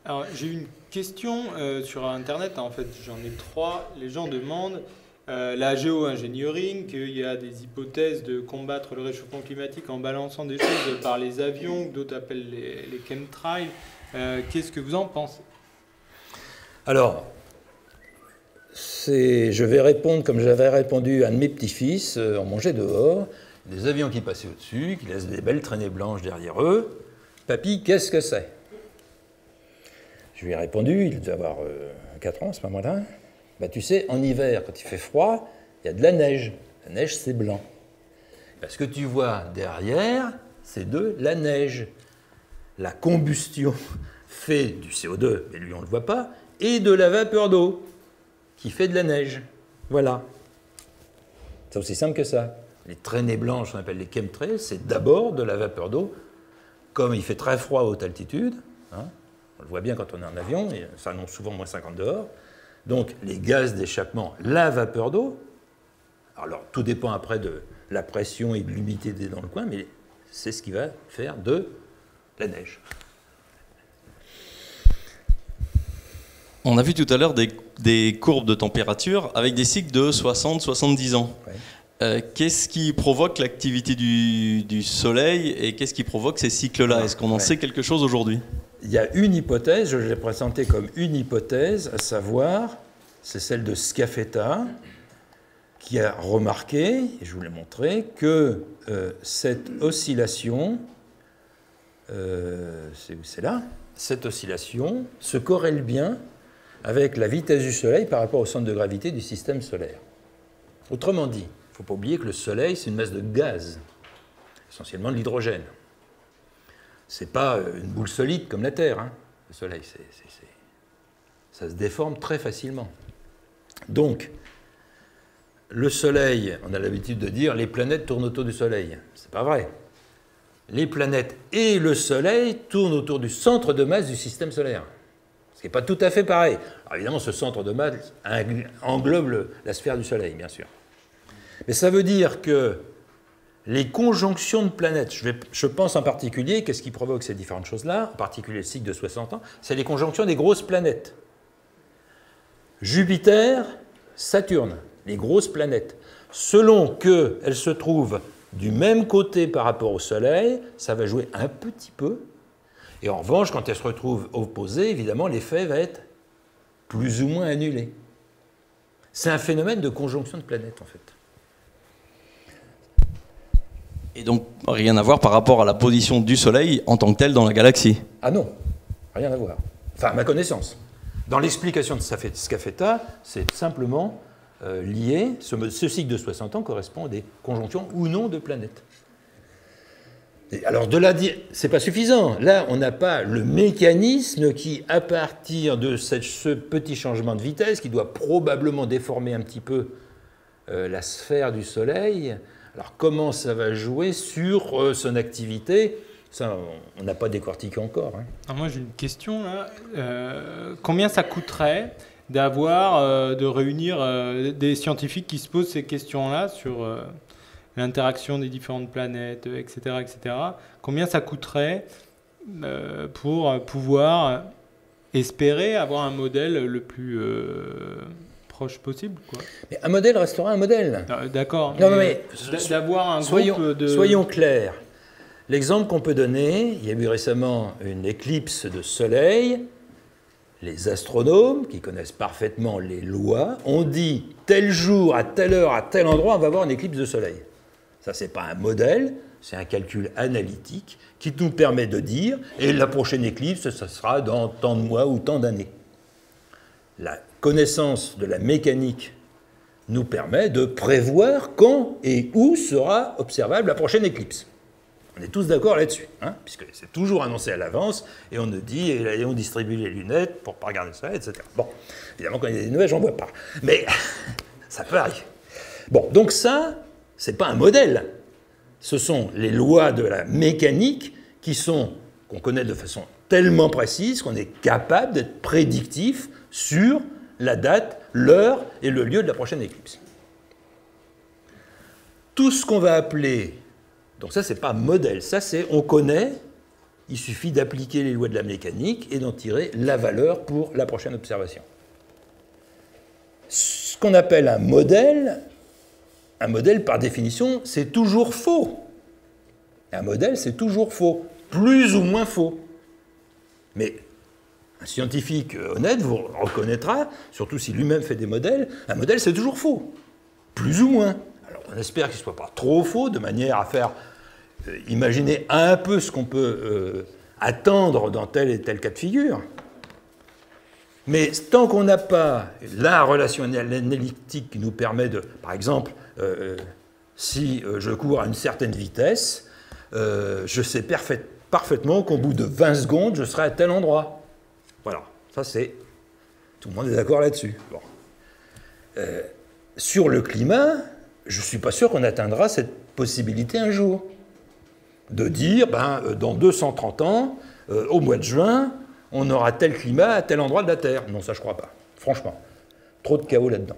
Speaker 3: Alors, j'ai eu une question sur Internet, en fait, j'en ai 3. Les gens demandent la géo-ingénierie, qu'il y a des hypothèses de combattre le réchauffement climatique en balançant des choses par les avions, que d'autres appellent les chemtrails. Qu'est-ce que vous en pensez?
Speaker 2: Alors, je vais répondre comme j'avais répondu à un de mes petits-fils, on mangeait dehors, des avions qui passaient au-dessus, qui laissent des belles traînées blanches derrière eux. Papy, qu'est-ce que c'est? Je lui ai répondu, il devait avoir 4 ans à ce moment-là. Bah, tu sais, en hiver, quand il fait froid, il y a de la neige. La neige, c'est blanc. Ce que tu vois derrière, c'est de la neige. La combustion fait du CO2, mais lui, on ne le voit pas, et de la vapeur d'eau, qui fait de la neige. Voilà. C'est aussi simple que ça. Les traînées blanches, on appelle les chemtrails, c'est d'abord de la vapeur d'eau. Comme il fait très froid à haute altitude, hein, on le voit bien quand on est en avion, et ça annonce souvent moins 50 dehors. Donc les gaz d'échappement, la vapeur d'eau, alors tout dépend après de la pression et de l'humidité dans le coin, mais c'est ce qui va faire de la neige.
Speaker 11: On a vu tout à l'heure des courbes de température avec des cycles de 60-70 ans. Ouais. Qu'est-ce qui provoque l'activité du Soleil et qu'est-ce qui provoque ces cycles-là? Est-ce qu'on en sait quelque chose aujourd'hui?
Speaker 2: Il y a une hypothèse, je l'ai présentée comme une hypothèse, à savoir, c'est celle de Scafetta, qui a remarqué, et je vous l'ai montré, que cette oscillation, c'est là, cette oscillation se corrèle bien avec la vitesse du Soleil par rapport au centre de gravité du système solaire. Autrement dit, il ne faut pas oublier que le Soleil, c'est une masse de gaz, essentiellement de l'hydrogène. Ce n'est pas une boule solide comme la Terre, hein. Le Soleil, ça se déforme très facilement. Donc, le Soleil, on a l'habitude de dire les planètes tournent autour du Soleil. Ce n'est pas vrai. Les planètes et le Soleil tournent autour du centre de masse du système solaire. Ce qui n'est pas tout à fait pareil. Alors évidemment, ce centre de masse englobe la sphère du Soleil, bien sûr. Mais ça veut dire que les conjonctions de planètes, je pense en particulier, qu'est-ce qui provoque ces différentes choses-là, en particulier le cycle de 60 ans, c'est les conjonctions des grosses planètes. Jupiter, Saturne, les grosses planètes. Selon qu'elles se trouvent du même côté par rapport au Soleil, ça va jouer un petit peu. Et en revanche, quand elles se retrouvent opposées, évidemment, l'effet va être plus ou moins annulé. C'est un phénomène de conjonction de planètes, en fait.
Speaker 11: Et donc, rien à voir par rapport à la position du Soleil en tant que tel dans la galaxie?
Speaker 2: Ah non, rien à voir. Enfin, à ma connaissance. Dans l'explication de Scafetta, c'est simplement lié, ce cycle de 60 ans correspond à des conjonctions ou non de planètes. Et alors, de là dire, c'est pas suffisant. Là, on n'a pas le mécanisme qui, à partir de ce petit changement de vitesse, qui doit probablement déformer un petit peu la sphère du Soleil. Alors, comment ça va jouer sur son activité? Ça, on n'a pas décortiqué encore. Hein.
Speaker 3: Alors moi, j'ai une question là. Combien ça coûterait de réunir des scientifiques qui se posent ces questions-là sur l'interaction des différentes planètes, etc., etc. Combien ça coûterait pour pouvoir espérer avoir un modèle le plus proche possible, quoi.
Speaker 2: Mais un modèle restera un modèle.
Speaker 3: D'accord.
Speaker 2: Mais
Speaker 3: d'avoir un groupe de...
Speaker 2: Soyons clairs. L'exemple qu'on peut donner, il y a eu récemment une éclipse de soleil. Les astronomes, qui connaissent parfaitement les lois, ont dit tel jour, à telle heure, à tel endroit, on va avoir une éclipse de soleil. Ça, ce n'est pas un modèle, c'est un calcul analytique qui nous permet de dire, et la prochaine éclipse, ça sera dans tant de mois ou tant d'années. La connaissance de la mécanique nous permet de prévoir quand et où sera observable la prochaine éclipse. On est tous d'accord là-dessus, hein, puisque c'est toujours annoncé à l'avance, et on nous dit, et on distribue les lunettes pour ne pas regarder ça, etc. Bon, évidemment, quand il y a des nuages, j'en vois pas. Mais ça peut arriver. Bon, donc ça, c'est pas un modèle. Ce sont les lois de la mécanique qu'on connaît de façon tellement précise qu'on est capable d'être prédictif sur la date, l'heure et le lieu de la prochaine éclipse. Tout ce qu'on va appeler... Donc ça, c'est pas un modèle. Ça, c'est on connaît il suffit d'appliquer les lois de la mécanique et d'en tirer la valeur pour la prochaine observation. Ce qu'on appelle un modèle, par définition, c'est toujours faux. Un modèle, c'est toujours faux, plus ou moins faux. Mais un scientifique honnête vous reconnaîtra, surtout si lui-même fait des modèles, un modèle, c'est toujours faux, plus ou moins. Alors on espère qu'il ne soit pas trop faux, de manière à faire imaginer un peu ce qu'on peut attendre dans tel et tel cas de figure. Mais tant qu'on n'a pas la relation analytique qui nous permet de, par exemple, si je cours à une certaine vitesse, je sais parfaitement qu'au bout de 20 secondes, je serai à tel endroit. Voilà, ça c'est... Tout le monde est d'accord là-dessus. Bon. Sur le climat, je ne suis pas sûr qu'on atteindra cette possibilité un jour. De dire, dans 230 ans, au mois de juin, on aura tel climat à tel endroit de la Terre. Non, ça je ne crois pas, franchement. Trop de chaos là-dedans.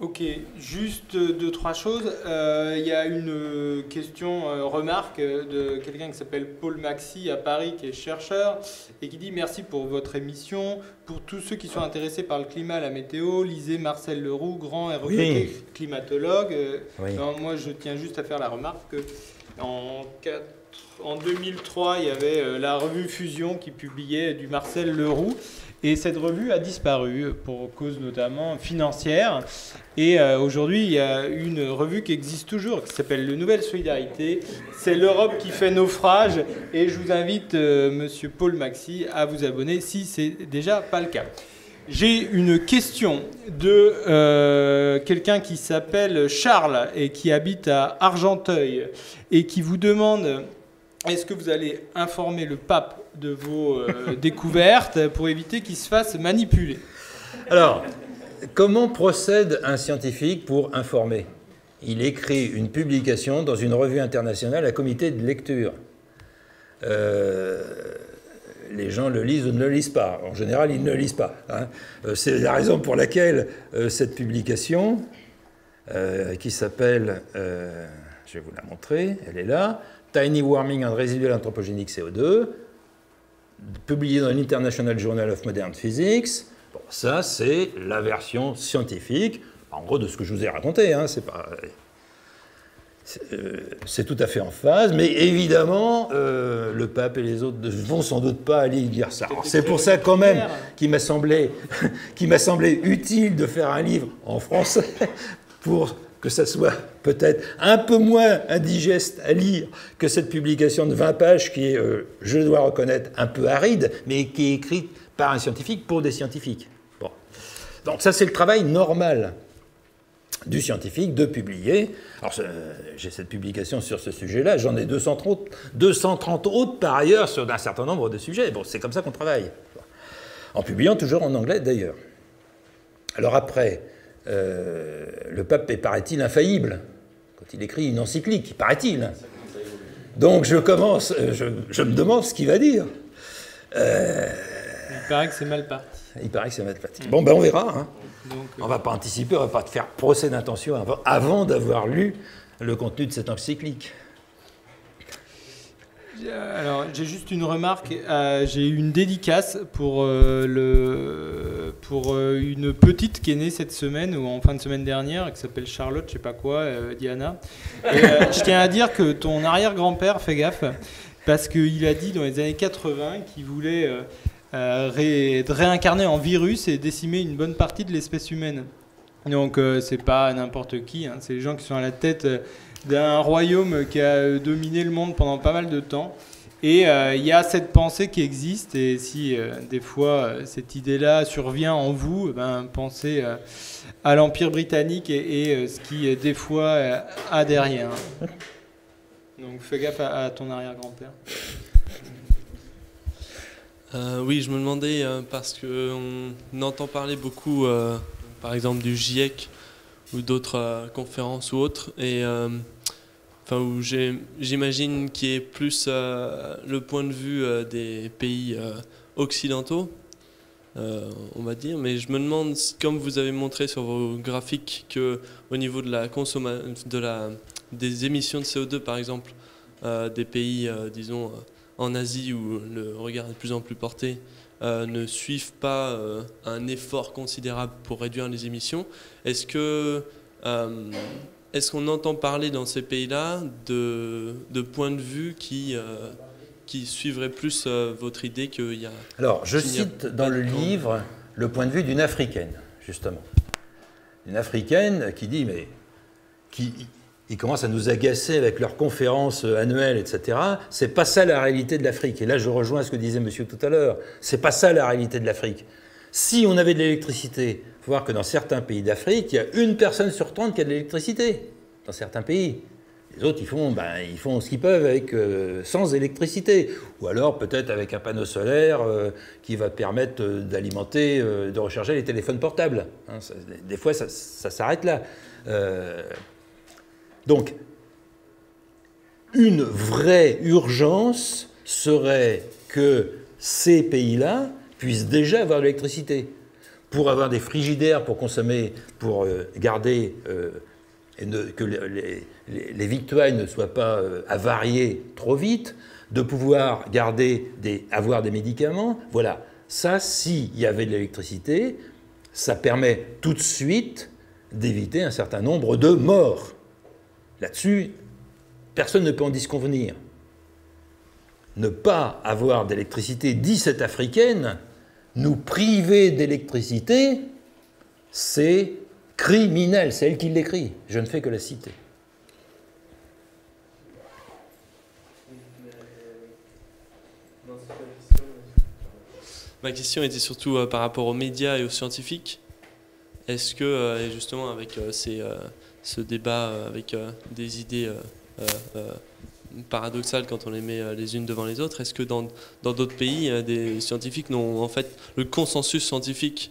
Speaker 3: Ok, juste 2-3 choses. Il y a une question, remarque de quelqu'un qui s'appelle Paul Maxi à Paris, qui est chercheur, et qui dit « Merci pour votre émission. Pour tous ceux qui sont intéressés par le climat, la météo, lisez Marcel Leroux, grand et reconnu climatologue. » Moi, je tiens juste à faire la remarque que en 2003, il y avait la revue Fusion qui publiait du Marcel Leroux. Et cette revue a disparu pour cause notamment financière. Et aujourd'hui, il y a une revue qui existe toujours, qui s'appelle Le Nouvelle Solidarité. C'est l'Europe qui fait naufrage. Et je vous invite, monsieur Paul Maxi, à vous abonner si c'est déjà pas le cas. J'ai une question de quelqu'un qui s'appelle Charles et qui habite à Argenteuil et qui vous demande... Est-ce que vous allez informer le pape de vos découvertes pour éviter qu'il se fasse manipuler?
Speaker 2: Alors, comment procède un scientifique pour informer? Il écrit une publication dans une revue internationale à comité de lecture. Les gens le lisent ou ne le lisent pas. En général, ils ne le lisent pas. Hein. C'est la raison pour laquelle cette publication, qui s'appelle, je vais vous la montrer, elle est là, Tiny Warming and Residual Anthropogenic CO2, publié dans l'International Journal of Modern Physics. Bon, ça, c'est la version scientifique, en gros, de ce que je vous ai raconté. Hein, c'est tout à fait en phase, mais évidemment, le pape et les autres ne vont sans doute pas aller lire ça. C'est pour ça, quand même, qu'il m'a semblé utile de faire un livre en français pour que ça soit peut-être un peu moins indigeste à lire que cette publication de 20 pages qui est, je dois reconnaître, un peu aride, mais qui est écrite par un scientifique pour des scientifiques. Bon. Donc ça, c'est le travail normal du scientifique de publier. Alors, j'ai cette publication sur ce sujet-là, j'en ai 230 autres par ailleurs sur un certain nombre de sujets. Bon, c'est comme ça qu'on travaille. En publiant toujours en anglais, d'ailleurs. Alors après... le pape est, paraît-il, infaillible quand il écrit une encyclique, paraît-il. Donc je me demande ce qu'il va dire.
Speaker 3: Il paraît que c'est mal parti.
Speaker 2: Il paraît que c'est mal parti. Bon, on verra. Hein. Donc, on ne va pas anticiper, on ne va pas te faire procès d'intention avant d'avoir lu le contenu de cette encyclique.
Speaker 3: Alors, j'ai juste une remarque. J'ai eu une dédicace pour une petite qui est née cette semaine ou en fin de semaine dernière, qui s'appelle Charlotte, je sais pas quoi, Diana. Et, je tiens à dire que ton arrière-grand-père, fais gaffe, parce qu'il a dit dans les années 80 qu'il voulait réincarner en virus et décimer une bonne partie de l'espèce humaine. Donc, c'est pas n'importe qui, hein, c'est les gens qui sont à la tête d'un royaume qui a dominé le monde pendant pas mal de temps. Et il y a cette pensée qui existe, et si des fois cette idée-là survient en vous, pensez à l'Empire britannique et ce qui des fois a derrière. Donc fais gaffe à ton arrière-grand-père.
Speaker 9: Oui, je me demandais, parce qu'on entend parler beaucoup, par exemple, du GIEC ou d'autres conférences ou autres, et où j'imagine qu'il y ait plus le point de vue des pays occidentaux, on va dire, mais je me demande, comme vous avez montré sur vos graphiques, qu'au niveau de la des émissions de CO2, par exemple, des pays, disons, en Asie où le regard est de plus en plus porté, ne suivent pas un effort considérable pour réduire les émissions. Est-ce qu'on entend parler dans ces pays-là de points de vue qui suivraient plus votre idée qu'il y a...
Speaker 2: Alors, je cite dans le livre le point de vue d'une Africaine, justement. Une Africaine qui dit, mais ils commencent à nous agacer avec leurs conférences annuelles, etc. C'est pas ça la réalité de l'Afrique. Et là, je rejoins ce que disait monsieur tout à l'heure. C'est pas ça la réalité de l'Afrique. Si on avait de l'électricité, il faut voir que dans certains pays d'Afrique, il y a 1 personne sur 30 qui a de l'électricité. Dans certains pays. Les autres, ils font ce qu'ils peuvent avec, sans électricité. Ou alors, peut-être avec un panneau solaire qui va permettre d'alimenter, de recharger les téléphones portables. Hein, des fois, ça s'arrête là. Donc, une vraie urgence serait que ces pays-là puissent déjà avoir de l'électricité. Pour avoir des frigidaires pour consommer, pour garder... que les victuailles ne soient pas avariées trop vite, de pouvoir avoir des médicaments. Voilà, ça, s'il y avait de l'électricité, ça permet tout de suite d'éviter un certain nombre de morts. Là-dessus, personne ne peut en disconvenir. Ne pas avoir d'électricité, dit cette Africaine, nous priver d'électricité, c'est criminel, c'est elle qui l'écrit. Je ne fais que la citer.
Speaker 9: Ma question était surtout par rapport aux médias et aux scientifiques. Est-ce que, et justement, avec ce débat, avec des idées paradoxales quand on les met les unes devant les autres, est-ce que dans d'autres pays, des scientifiques n'ont en fait le consensus scientifique?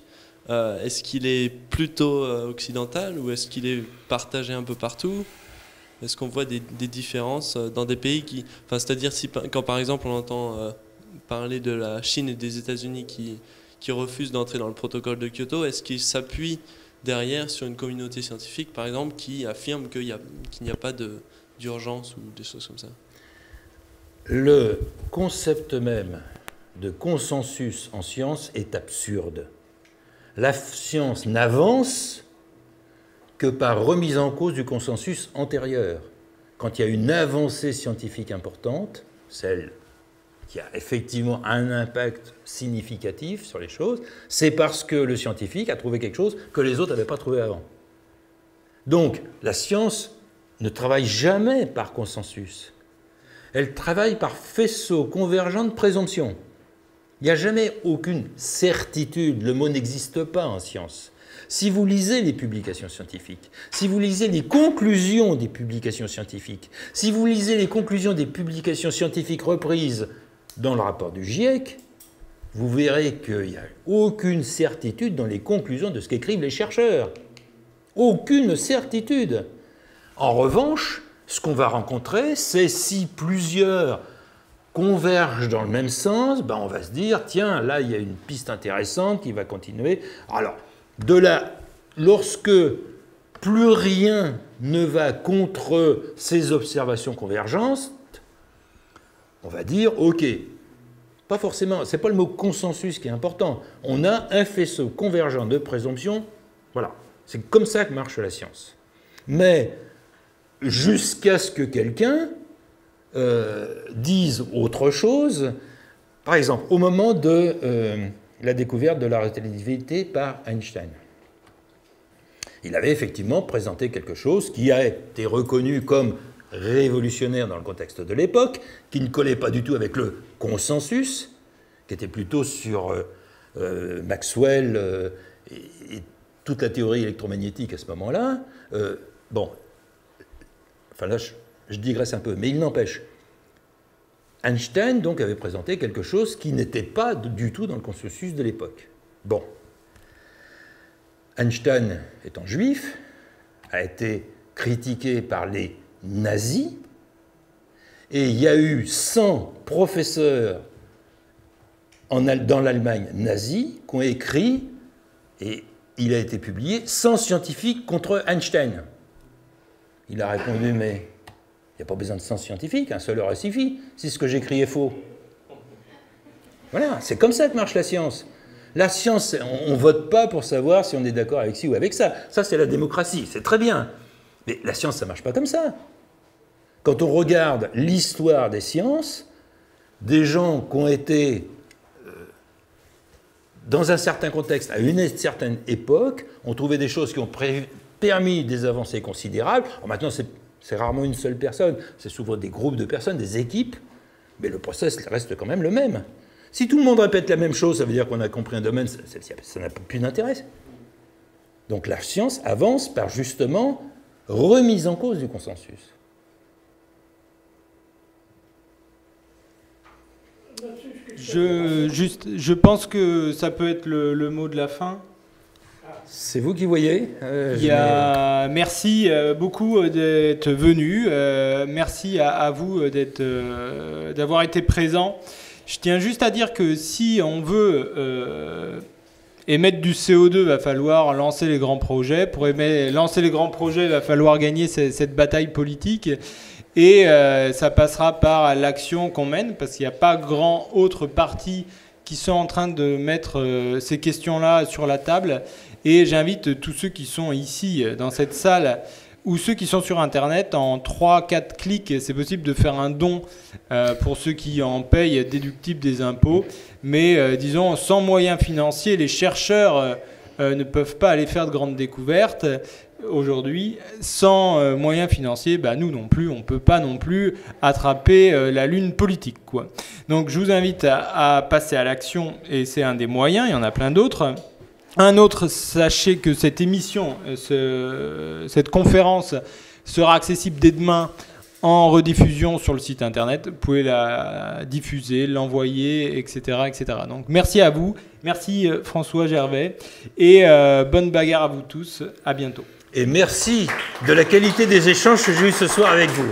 Speaker 9: Est-ce qu'il est plutôt occidental ou est-ce qu'il est partagé un peu partout? Est-ce qu'on voit des différences dans des pays qui... Enfin, c'est-à-dire quand par exemple on entend parler de la Chine et des États-Unis qui refusent d'entrer dans le protocole de Kyoto, est-ce qu'ils s'appuient derrière sur une communauté scientifique, par exemple, qui affirme qu'il n'y a pas d'urgence ou des choses comme ça?
Speaker 2: Le concept même de consensus en science est absurde. La science n'avance que par remise en cause du consensus antérieur. Quand il y a une avancée scientifique importante, celle qui a effectivement un impact significatif sur les choses, c'est parce que le scientifique a trouvé quelque chose que les autres n'avaient pas trouvé avant. Donc, la science ne travaille jamais par consensus. Elle travaille par faisceau convergent de présomption. Il n'y a jamais aucune certitude, le mot n'existe pas en science. Si vous lisez les publications scientifiques, si vous lisez les conclusions des publications scientifiques, si vous lisez les conclusions des publications scientifiques reprises dans le rapport du GIEC, vous verrez qu'il n'y a aucune certitude dans les conclusions de ce qu'écrivent les chercheurs. Aucune certitude. En revanche, ce qu'on va rencontrer, c'est si plusieurs convergent dans le même sens, ben on va se dire, tiens, là, il y a une piste intéressante qui va continuer. Alors, de là, lorsque plus rien ne va contre ces observations convergentes, on va dire, ok, pas forcément, c'est pas le mot consensus qui est important, on a un faisceau convergent de présomption, voilà, c'est comme ça que marche la science. Mais jusqu'à ce que quelqu'un dise autre chose, par exemple, au moment de la découverte de la relativité par Einstein. Il avait effectivement présenté quelque chose qui a été reconnu comme révolutionnaire dans le contexte de l'époque, qui ne collait pas du tout avec le consensus, qui était plutôt sur Maxwell et toute la théorie électromagnétique à ce moment-là. Bon, enfin là, je digresse un peu, mais il n'empêche. Einstein, donc, avait présenté quelque chose qui n'était pas du tout dans le consensus de l'époque. Bon. Einstein, étant juif, a été critiqué par les nazis, et il y a eu 100 professeurs dans l'Allemagne nazie qui ont écrit, et il a été publié, 100 scientifiques contre Einstein. Il a répondu, mais Il n'y a pas besoin de sens scientifique, un seul heure suffit, si ce que j'écris est faux. Voilà, c'est comme ça que marche la science. La science, on ne vote pas pour savoir si on est d'accord avec ci ou avec ça. Ça, c'est la démocratie, c'est très bien. Mais la science, ça ne marche pas comme ça. Quand on regarde l'histoire des sciences, des gens qui ont été dans un certain contexte, à une certaine époque, ont trouvé des choses qui ont permis des avancées considérables. Alors maintenant, c'est rarement une seule personne, c'est souvent des groupes de personnes, des équipes, mais le process reste quand même le même. Si tout le monde répète la même chose, ça veut dire qu'on a compris un domaine, ça n'a plus d'intérêt. Donc la science avance par justement remise en cause du consensus.
Speaker 3: Je pense que ça peut être le mot de la fin.
Speaker 2: C'est vous qui voyez.
Speaker 3: Merci beaucoup d'être venu. Merci à vous d'avoir été présent. Je tiens juste à dire que si on veut émettre du CO2, il va falloir lancer les grands projets. Pour lancer les grands projets, il va falloir gagner cette bataille politique. Et ça passera par l'action qu'on mène, parce qu'il n'y a pas grand autre parti qui sont en train de mettre ces questions-là sur la table. Et j'invite tous ceux qui sont ici, dans cette salle, ou ceux qui sont sur Internet, en 3-4 clics, c'est possible de faire un don pour ceux qui en payent déductible des impôts. Mais disons, sans moyens financiers, les chercheurs ne peuvent pas aller faire de grandes découvertes. Aujourd'hui, sans moyens financiers, nous non plus, on ne peut pas non plus attraper la lune politique, quoi. Donc je vous invite à passer à l'action, et c'est un des moyens, il y en a plein d'autres. Un autre, sachez que cette émission, cette conférence sera accessible dès demain en rediffusion sur le site internet. Vous pouvez la diffuser, l'envoyer, etc., etc. Donc merci à vous, merci François Gervais, et bonne bagarre à vous tous, à bientôt.
Speaker 2: Et merci de la qualité des échanges que j'ai eus ce soir avec vous.